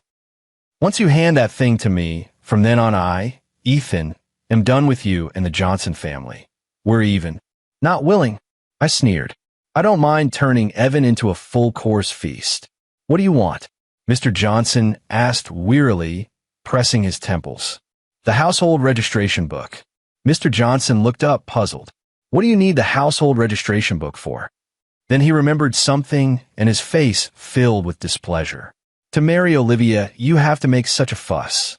Once you hand that thing to me, from then on I, Ethan, am done with you and the Johnson family. We're even." "Not willing," I sneered. "I don't mind turning Evan into a full-course feast. What do you want?" Mr. Johnson asked wearily, pressing his temples. "The household registration book." Mr. Johnson looked up, puzzled. "What do you need the household registration book for?" Then he remembered something, and his face filled with displeasure. "To marry Olivia, you have to make such a fuss.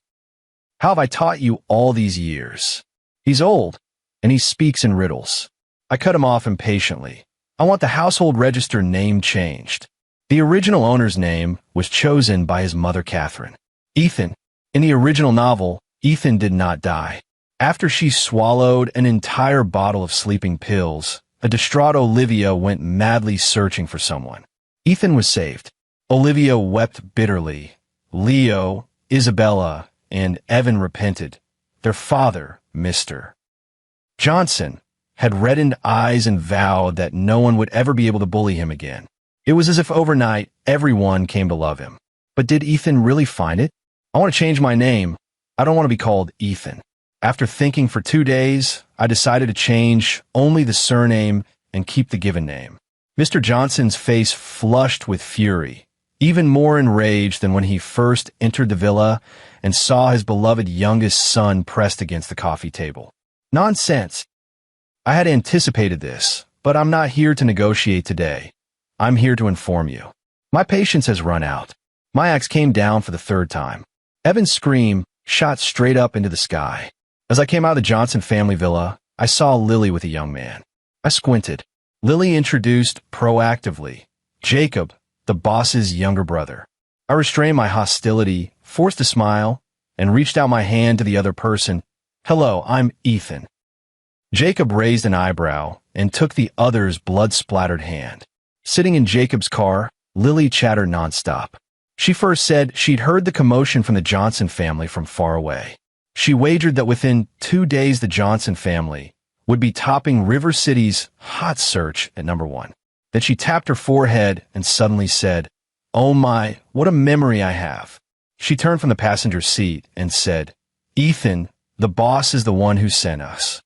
How have I taught you all these years? He's old, and he speaks in riddles." I cut him off impatiently. "I want the household register name changed." The original owner's name was chosen by his mother, Catherine. Ethan. In the original novel, Ethan did not die. After she swallowed an entire bottle of sleeping pills, a distraught Olivia went madly searching for someone. Ethan was saved. Olivia wept bitterly. Leo, Isabella, and Evan repented. Their father, Mr. Johnson, had reddened eyes and vowed that no one would ever be able to bully him again. It was as if overnight everyone came to love him. But did Ethan really find it? I want to change my name. I don't want to be called Ethan. After thinking for 2 days, I decided to change only the surname and keep the given name. Mr. Johnson's face flushed with fury, even more enraged than when he first entered the villa and saw his beloved youngest son pressed against the coffee table. Nonsense. I had anticipated this, but I'm not here to negotiate today. I'm here to inform you. My patience has run out. My axe came down for the 3rd time. Evan's scream shot straight up into the sky. As I came out of the Johnson family villa, I saw Lily with a young man. I squinted. Lily introduced proactively, Jacob, the boss's younger brother. I restrained my hostility, forced a smile, and reached out my hand to the other person. Hello, I'm Ethan. Jacob raised an eyebrow and took the other's blood-splattered hand. Sitting in Jacob's car, Lily chattered nonstop. She first said she'd heard the commotion from the Johnson family from far away. She wagered that within 2 days the Johnson family would be topping River City's hot search at #1. Then she tapped her forehead and suddenly said, "Oh my, what a memory I have." She turned from the passenger seat and said, "Ethan, the boss is the one who sent us."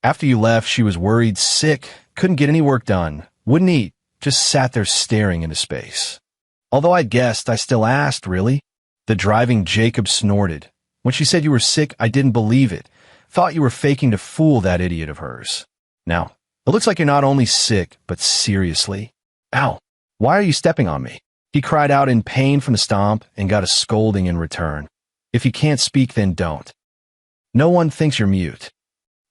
After you left, she was worried, sick, couldn't get any work done, wouldn't eat, just sat there staring into space. Although I'd guessed, I still asked, really? The driving Jacob snorted. When she said you were sick, I didn't believe it. Thought you were faking to fool that idiot of hers. Now, it looks like you're not only sick, but seriously. Ow, why are you stepping on me? He cried out in pain from the stomp and got a scolding in return. If you can't speak, then don't. No one thinks you're mute.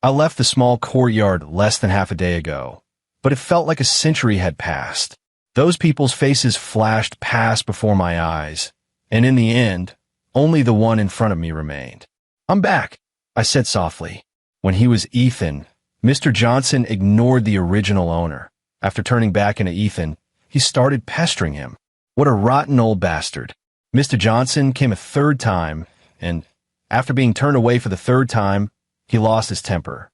I left the small courtyard less than half a day ago, but it felt like a century had passed. Those people's faces flashed past before my eyes, and in the end, only the one in front of me remained. I'm back, I said softly. When he was Ethan, Mr. Johnson ignored the original owner. After turning back into Ethan, he started pestering him. What a rotten old bastard. Mr. Johnson came a 3rd time, and after being turned away for the 3rd time, he lost his temper.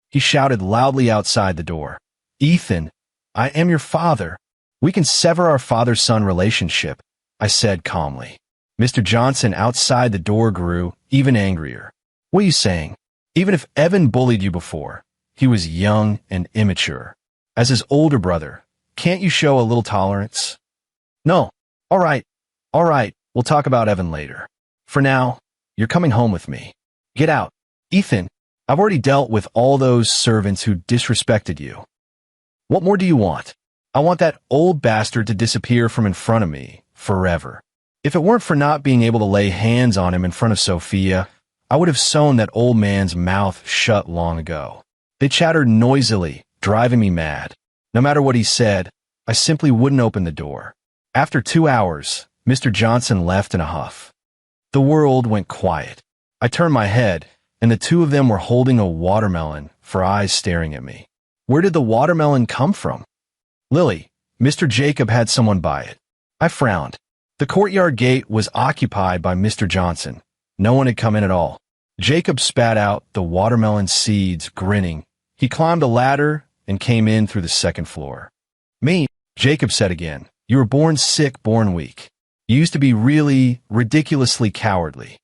He shouted loudly outside the door, "Ethan, I am your father. We can sever our father-son relationship," I said calmly. Mr. Johnson outside the door grew even angrier. "What are you saying? Even if Evan bullied you before, he was young and immature. As his older brother, can't you show a little tolerance?" "No. All right. We'll talk about Evan later. For now, you're coming home with me. Get out. Ethan, I've already dealt with all those servants who disrespected you. What more do you want? I want that old bastard to disappear from in front of me forever. If it weren't for not being able to lay hands on him in front of Sophia, I would have sewn that old man's mouth shut long ago." They chattered noisily, driving me mad. No matter what he said, I simply wouldn't open the door. After 2 hours, Mr. Johnson left in a huff. The world went quiet. I turned my head, and the two of them were holding a watermelon for eyes staring at me. Where did the watermelon come from? Lily, Mr. Jacob had someone buy it. I frowned. The courtyard gate was occupied by Mr. Johnson. No one had come in at all. Jacob spat out the watermelon seeds, grinning. He climbed a ladder and came in through the 2nd floor. "Me," Jacob said again. "You were born sick, born weak. You used to be really, ridiculously cowardly.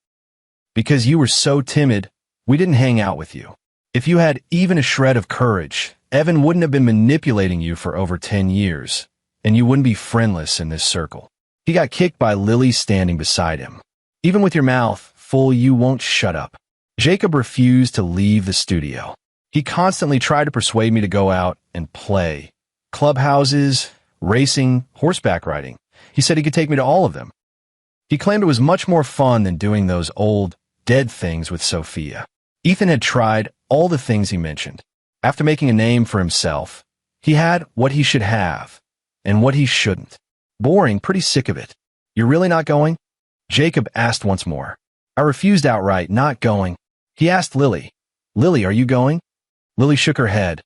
Because you were so timid, we didn't hang out with you. If you had even a shred of courage, Evan wouldn't have been manipulating you for over 10 years, and you wouldn't be friendless in this circle." He got kicked by Lily standing beside him. "Even with your mouth full, you won't shut up." Jacob refused to leave the studio. He constantly tried to persuade me to go out and play. Clubhouses, racing, horseback riding. He said he could take me to all of them. He claimed it was much more fun than doing those old, dead things with Sophia. Ethan had tried all the things he mentioned. After making a name for himself, he had what he should have and what he shouldn't. Boring, pretty sick of it. "You're really not going?" Jacob asked once more. I refused outright, not going. He asked Lily, Lily, are you going? Lily shook her head.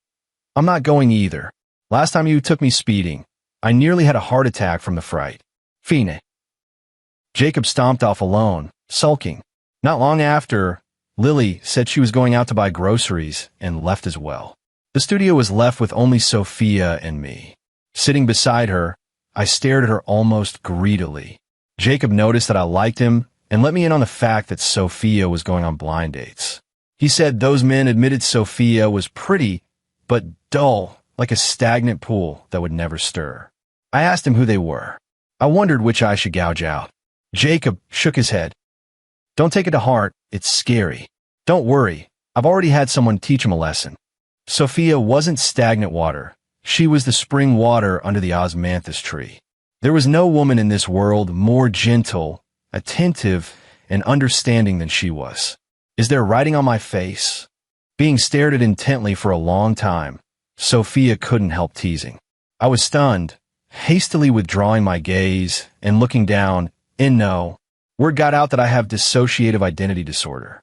I'm not going either. Last time you took me speeding, I nearly had a heart attack from the fright. Fine. Jacob stomped off alone, sulking. Not long after, Lily said she was going out to buy groceries and left as well. The studio was left with only Sophia and me. Sitting beside her, I stared at her almost greedily. Jacob noticed that I liked him and let me in on the fact that Sophia was going on blind dates. He said those men admitted Sophia was pretty, but dull, like a stagnant pool that would never stir. I asked him who they were. I wondered which eye should gouge out. Jacob shook his head. Don't take it to heart, it's scary. Don't worry, I've already had someone teach him a lesson. Sophia wasn't stagnant water. She was the spring water under the osmanthus tree. There was no woman in this world more gentle, attentive, and understanding than she was. Is there writing on my face? Being stared at intently for a long time, Sophia couldn't help teasing. I was stunned, hastily withdrawing my gaze and looking down, and no, word got out that I have dissociative identity disorder.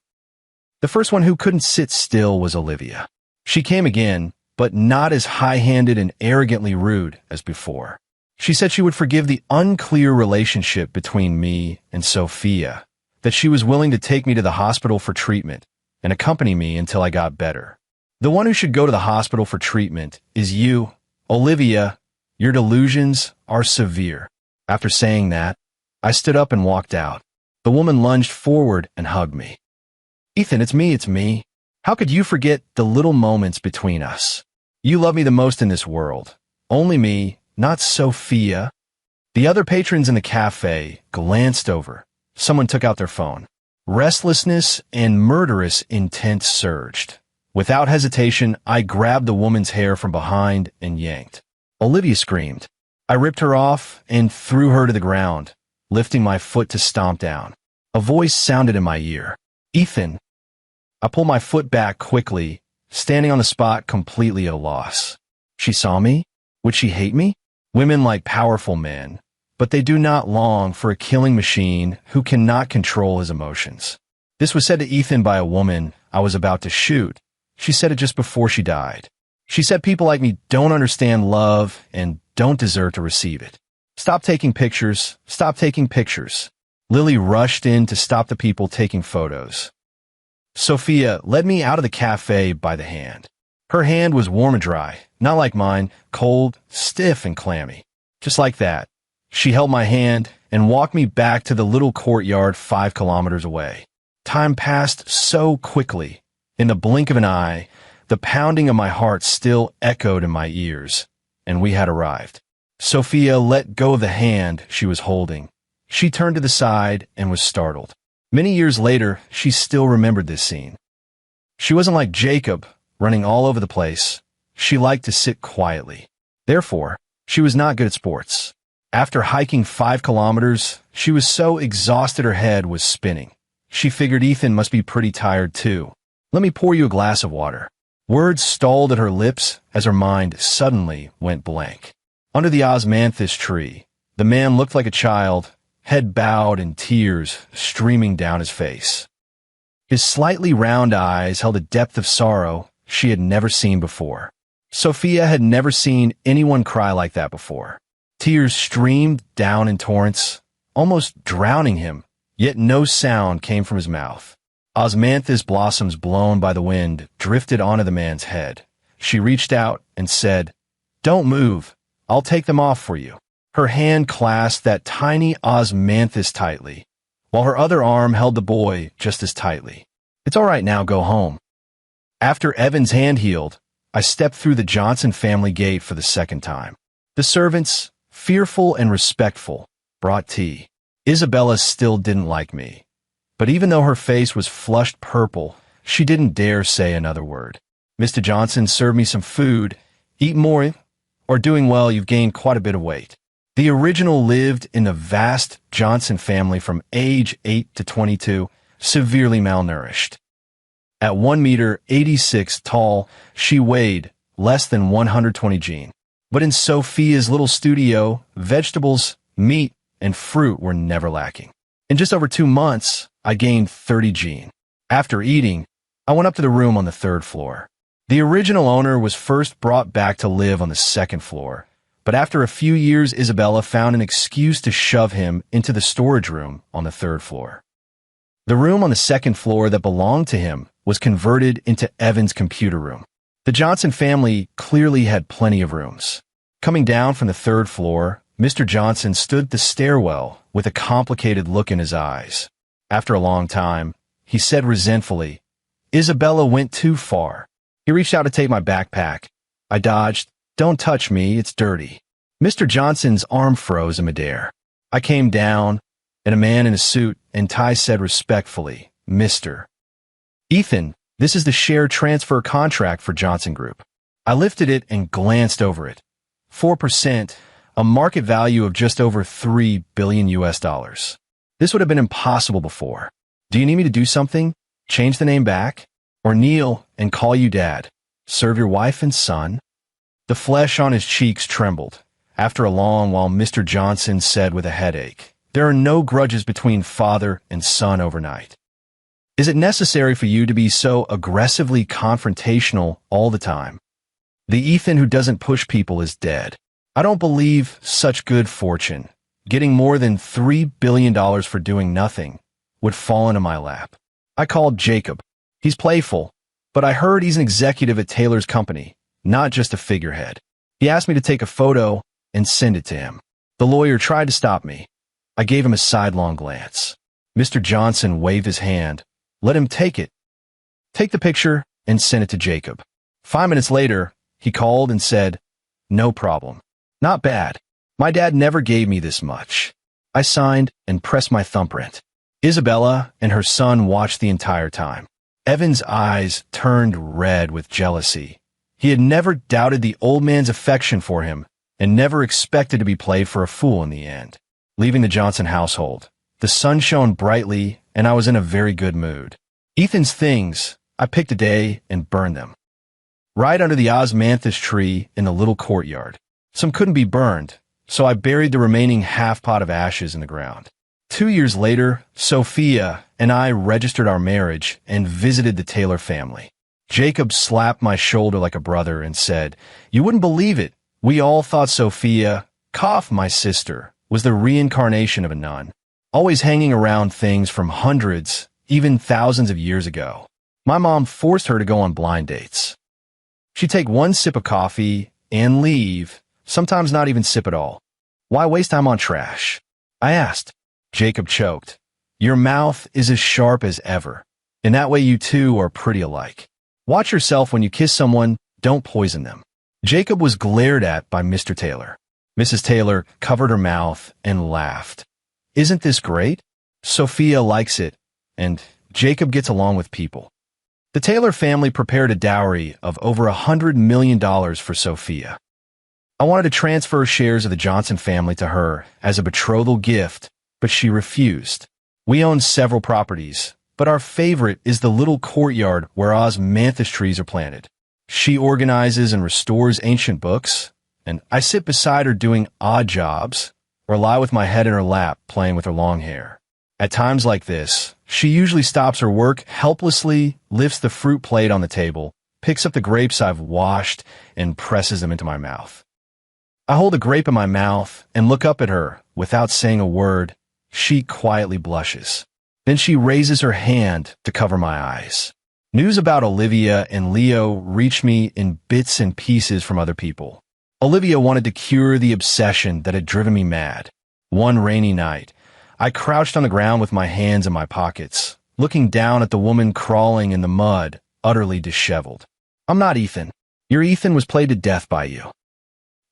The first one who couldn't sit still was Olivia. She came again, but not as high-handed and arrogantly rude as before. She said she would forgive the unclear relationship between me and Sophia, that she was willing to take me to the hospital for treatment and accompany me until I got better. The one who should go to the hospital for treatment is you, Olivia. Your delusions are severe. After saying that, I stood up and walked out. The woman lunged forward and hugged me. Ethan, it's me. How could you forget the little moments between us? You love me the most in this world. Only me, not Sophia. The other patrons in the cafe glanced over. Someone took out their phone. Restlessness and murderous intent surged. Without hesitation, I grabbed the woman's hair from behind and yanked. Olivia screamed. I ripped her off and threw her to the ground, lifting my foot to stomp down. A voice sounded in my ear. Ethan. I pulled my foot back quickly, standing on the spot completely at a loss. She saw me? Would she hate me? Women like powerful men, but they do not long for a killing machine who cannot control his emotions. This was said to Ethan by a woman I was about to shoot. She said it just before she died. She said people like me don't understand love and don't deserve to receive it. Stop taking pictures. Stop taking pictures. Lily rushed in to stop the people taking photos. Sophia led me out of the cafe by the hand. Her hand was warm and dry, not like mine, cold, stiff, and clammy. Just like that, she held my hand and walked me back to the little courtyard 5 kilometers away. Time passed so quickly. In the blink of an eye, the pounding of my heart still echoed in my ears, and we had arrived. Sophia let go of the hand she was holding. She turned to the side and was startled. Many years later, she still remembered this scene. She wasn't like Jacob, running all over the place. She liked to sit quietly. Therefore, she was not good at sports. After hiking 5 kilometers, she was so exhausted her head was spinning. She figured Ethan must be pretty tired too. Let me pour you a glass of water. Words stalled at her lips as her mind suddenly went blank. Under the osmanthus tree, the man looked like a child, head bowed and tears streaming down his face. His slightly round eyes held a depth of sorrow she had never seen before. Sophia had never seen anyone cry like that before. Tears streamed down in torrents, almost drowning him, yet no sound came from his mouth. Osmanthus blossoms blown by the wind drifted onto the man's head. She reached out and said, "Don't move. I'll take them off for you." Her hand clasped that tiny osmanthus tightly, while her other arm held the boy just as tightly. "It's all right now, go home." After Evan's hand healed, I stepped through the Johnson family gate for the second time. The servants, fearful and respectful, brought tea. Isabella still didn't like me, but even though her face was flushed purple, she didn't dare say another word. Mr. Johnson served me some food. "Eat more, or doing well, you've gained quite a bit of weight." The original lived in the vast Johnson family from age 8 to 22, severely malnourished. At 1 meter 86 tall, she weighed less than 120 gene. But in Sophia's little studio, vegetables, meat, and fruit were never lacking. In just over 2 months, I gained 30 gene. After eating, I went up to the room on the 3rd floor. The original owner was first brought back to live on the 2nd floor, but after a few years, Isabella found an excuse to shove him into the storage room on the 3rd floor. The room on the 2nd floor that belonged to him was converted into Evan's computer room. The Johnson family clearly had plenty of rooms. Coming down from the 3rd floor, Mr. Johnson stood at the stairwell with a complicated look in his eyes. After a long time, he said resentfully, "Isabella went too far." He reached out to take my backpack. I dodged. "Don't touch me, it's dirty." Mr. Johnson's arm froze in midair. I came down, and a man in a suit and tie said respectfully, "Mr. Ethan, this is the share transfer contract for Johnson Group." I lifted it and glanced over it. 4%, a market value of just over $3 billion US. This would have been impossible before. "Do you need me to do something? Change the name back? Or kneel and call you Dad? Serve your wife and son?" The flesh on his cheeks trembled. After a long while, Mr. Johnson said with a headache, "There are no grudges between father and son overnight. Is it necessary for you to be so aggressively confrontational all the time? The Ethan who doesn't push people is dead. I don't believe such good fortune, getting more than $3 billion for doing nothing, would fall into my lap." I called Jacob. He's playful, but I heard he's an executive at Taylor's company, not just a figurehead. He asked me to take a photo and send it to him. The lawyer tried to stop me. I gave him a sidelong glance. Mr. Johnson waved his hand. "Let him take it. Take the picture and send it to Jacob." 5 minutes later, he called and said, "No problem. Not bad. My dad never gave me this much." I signed and pressed my thumbprint. Isabella and her son watched the entire time. Evan's eyes turned red with jealousy. He had never doubted the old man's affection for him and never expected to be played for a fool in the end. Leaving the Johnson household, the sun shone brightly and I was in a very good mood. Ethan's things, I picked a day and burned them. Right under the osmanthus tree in the little courtyard. Some couldn't be burned, so I buried the remaining half-pot of ashes in the ground. 2 years later, Sophia and I registered our marriage and visited the Taylor family. Jacob slapped my shoulder like a brother and said, "You wouldn't believe it. We all thought Sophia, my sister, was the reincarnation of a nun, always hanging around things from hundreds, even thousands of years ago. My mom forced her to go on blind dates. She'd take 1 sip of coffee and leave, sometimes not even sip at all. Why waste time on trash?" I asked. Jacob choked. "Your mouth is as sharp as ever. In that way you two are pretty alike. Watch yourself when you kiss someone, don't poison them." Jacob was glared at by Mr. Taylor. Mrs. Taylor covered her mouth and laughed. "Isn't this great? Sophia likes it, and Jacob gets along with people." The Taylor family prepared a dowry of over $100 million for Sophia. I wanted to transfer shares of the Johnson family to her as a betrothal gift, but she refused. We own several properties, but our favorite is the little courtyard where osmanthus trees are planted. She organizes and restores ancient books, and I sit beside her doing odd jobs or lie with my head in her lap playing with her long hair. At times like this, she usually stops her work helplessly, lifts the fruit plate on the table, picks up the grapes I've washed, and presses them into my mouth. I hold a grape in my mouth and look up at her without saying a word. She quietly blushes. Then she raises her hand to cover my eyes. News about Olivia and Leo reached me in bits and pieces from other people. Olivia wanted to cure the obsession that had driven me mad. One rainy night, I crouched on the ground with my hands in my pockets, looking down at the woman crawling in the mud, utterly disheveled. "I'm not Ethan. Your Ethan was played to death by you.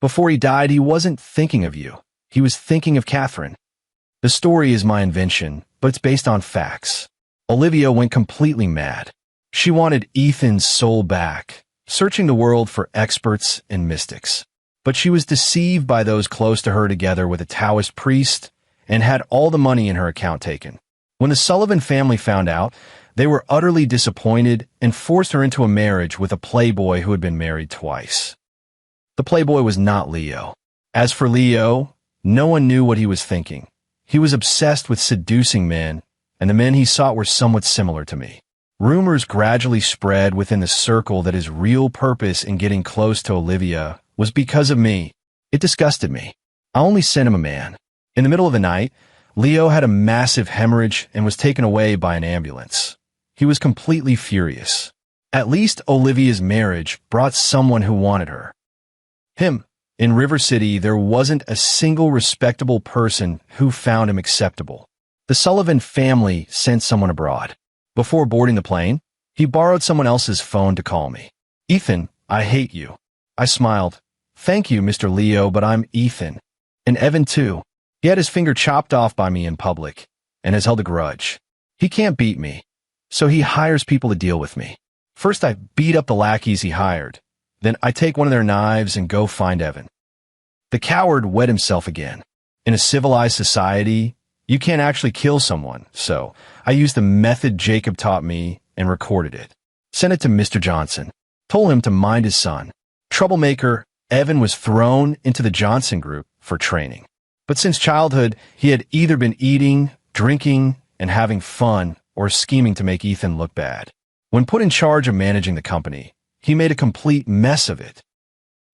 Before he died, he wasn't thinking of you. He was thinking of Catherine. The story is my invention, but it's based on facts." Olivia went completely mad. She wanted Ethan's soul back, searching the world for experts and mystics. But she was deceived by those close to her together with a Taoist priest and had all the money in her account taken. When the Sullivan family found out, they were utterly disappointed and forced her into a marriage with a playboy who had been married twice. The playboy was not Leo. As for Leo, no one knew what he was thinking. He was obsessed with seducing men, and the men he sought were somewhat similar to me. Rumors gradually spread within the circle that his real purpose in getting close to Olivia was because of me. It disgusted me. I only sent him a man. In the middle of the night, Leo had a massive hemorrhage and was taken away by an ambulance. He was completely furious. At least Olivia's marriage brought someone who wanted her. Him. In River City, there wasn't a single respectable person who found him acceptable. The Sullivan family sent someone abroad. Before boarding the plane, he borrowed someone else's phone to call me. "Ethan, I hate you." I smiled. "Thank you, Mr. Leo, but I'm Ethan." And Evan, too. He had his finger chopped off by me in public and has held a grudge. He can't beat me, so he hires people to deal with me. First, I beat up the lackeys he hired. Then I take one of their knives and go find Evan. The coward wet himself again. In a civilized society, you can't actually kill someone, so I used the method Jacob taught me and recorded it. Sent it to Mr. Johnson. Told him to mind his son. Troublemaker, Evan was thrown into the Johnson group for training. But since childhood, he had either been eating, drinking, and having fun, or scheming to make Ethan look bad. When put in charge of managing the company, he made a complete mess of it,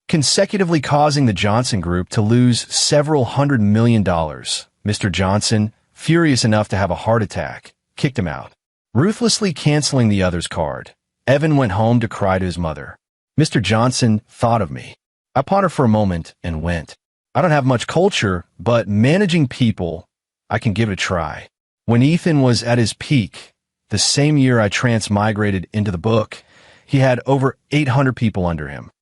consecutively causing the Johnson Group to lose several $100 million. Mr. Johnson, furious enough to have a heart attack, kicked him out. Ruthlessly canceling the other's card, Evan went home to cry to his mother. Mr. Johnson thought of me. I pondered for a moment and went. I don't have much culture, but managing people, I can give it a try. When Ethan was at his peak, the same year I transmigrated into the book, he had over 800 people under him.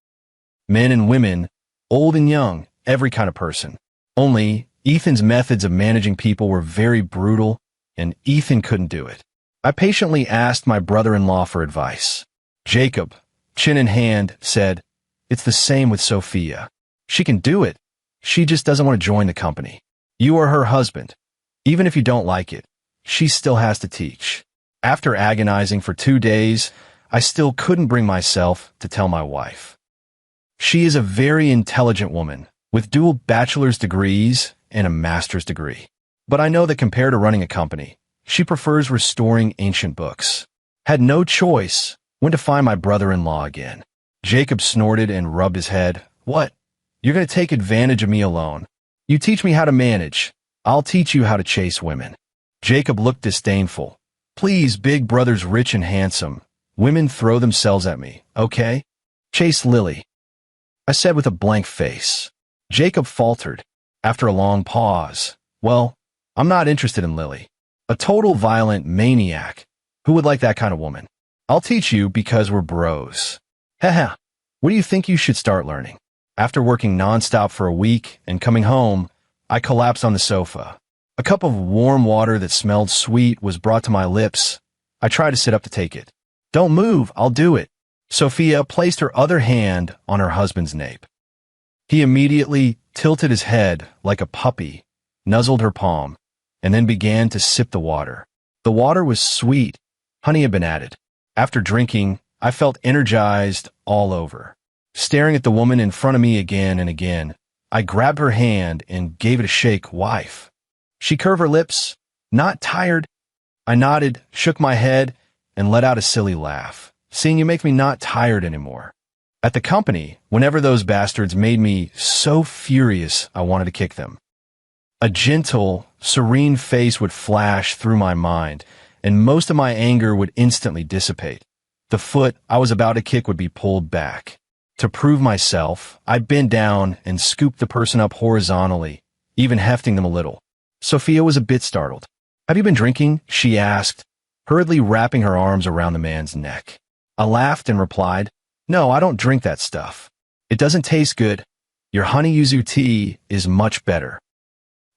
Men and women, old and young, every kind of person. Only, Ethan's methods of managing people were very brutal, and Ethan couldn't do it. I patiently asked my brother-in-law for advice. Jacob, chin in hand, said, "It's the same with Sophia. She can do it. She just doesn't want to join the company. You are her husband. Even if you don't like it, she still has to teach." After agonizing for 2 days, I still couldn't bring myself to tell my wife. She is a very intelligent woman, with dual bachelor's degrees and a master's degree. But I know that compared to running a company, she prefers restoring ancient books. Had no choice when to find my brother-in-law again. Jacob snorted and rubbed his head. "What? You're going to take advantage of me alone. You teach me how to manage. I'll teach you how to chase women." Jacob looked disdainful. "Please, big brother's rich and handsome. Women throw themselves at me, okay? Chase Lily," I said with a blank face. Jacob faltered. After a long pause, "Well, I'm not interested in Lily. A total violent maniac. Who would like that kind of woman? I'll teach you because we're bros." Haha, what do you think you should start learning? After working nonstop for a week and coming home, I collapsed on the sofa. A cup of warm water that smelled sweet was brought to my lips. I tried to sit up to take it. "Don't move, I'll do it." Sophia placed her other hand on her husband's nape. He immediately tilted his head like a puppy, nuzzled her palm, and then began to sip the water. The water was sweet. Honey had been added. After drinking, I felt energized all over. Staring at the woman in front of me again and again, I grabbed her hand and gave it a shake. "Wife." She curved her lips. "Not tired?" I nodded, shook my head, and let out a silly laugh. "Seeing you make me not tired anymore." At the company, whenever those bastards made me so furious I wanted to kick them, a gentle, serene face would flash through my mind, and most of my anger would instantly dissipate. The foot I was about to kick would be pulled back. To prove myself, I bent down and scooped the person up horizontally, even hefting them a little. Sophia was a bit startled. "Have you been drinking?" she asked, hurriedly wrapping her arms around the man's neck. I laughed and replied, "No, I don't drink that stuff. It doesn't taste good. Your honey yuzu tea is much better."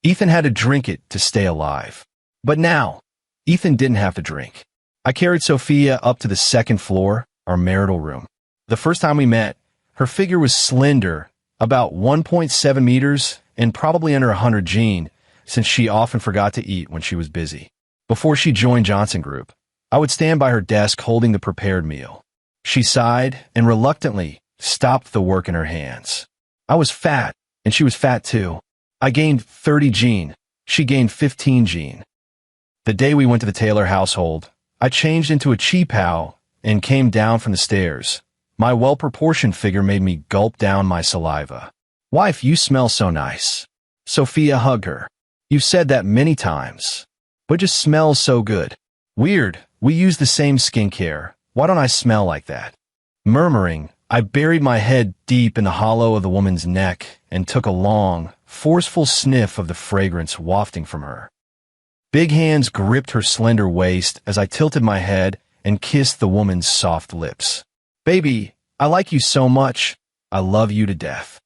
Ethan had to drink it to stay alive. But now, Ethan didn't have to drink. I carried Sophia up to the second floor, our marital room. The first time we met, her figure was slender, about 1.7 meters and probably under 100 Gene, since she often forgot to eat when she was busy. Before she joined Johnson Group, I would stand by her desk holding the prepared meal. She sighed and reluctantly stopped the work in her hands. I was fat, and she was fat too. I gained 30 Gene, She gained 15 gene. The day we went to the Taylor household, I changed into a cheapow and came down from the stairs. My well-proportioned figure made me gulp down my saliva. "Wife, you smell so nice." Sophia hugged her. "You've said that many times, but it just smells so good." "Weird, we use the same skincare. Why don't I smell like that?" Murmuring, I buried my head deep in the hollow of the woman's neck and took a long, forceful sniff of the fragrance wafting from her. Big hands gripped her slender waist as I tilted my head and kissed the woman's soft lips. "Baby, I like you so much. I love you to death."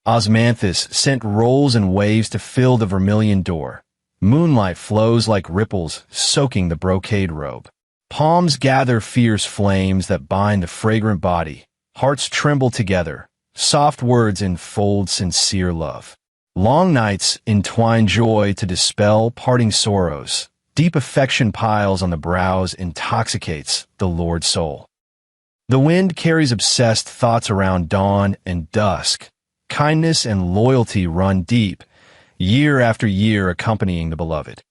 Osmanthus sent rolls and waves to fill the vermilion door. Moonlight flows like ripples, soaking the brocade robe. Palms gather fierce flames that bind the fragrant body. Hearts tremble together. Soft words enfold sincere love. Long nights entwine joy to dispel parting sorrows. Deep affection piles on the brows, intoxicates the Lord's soul. The wind carries obsessed thoughts around dawn and dusk. Kindness and loyalty run deep, year after year accompanying the beloved.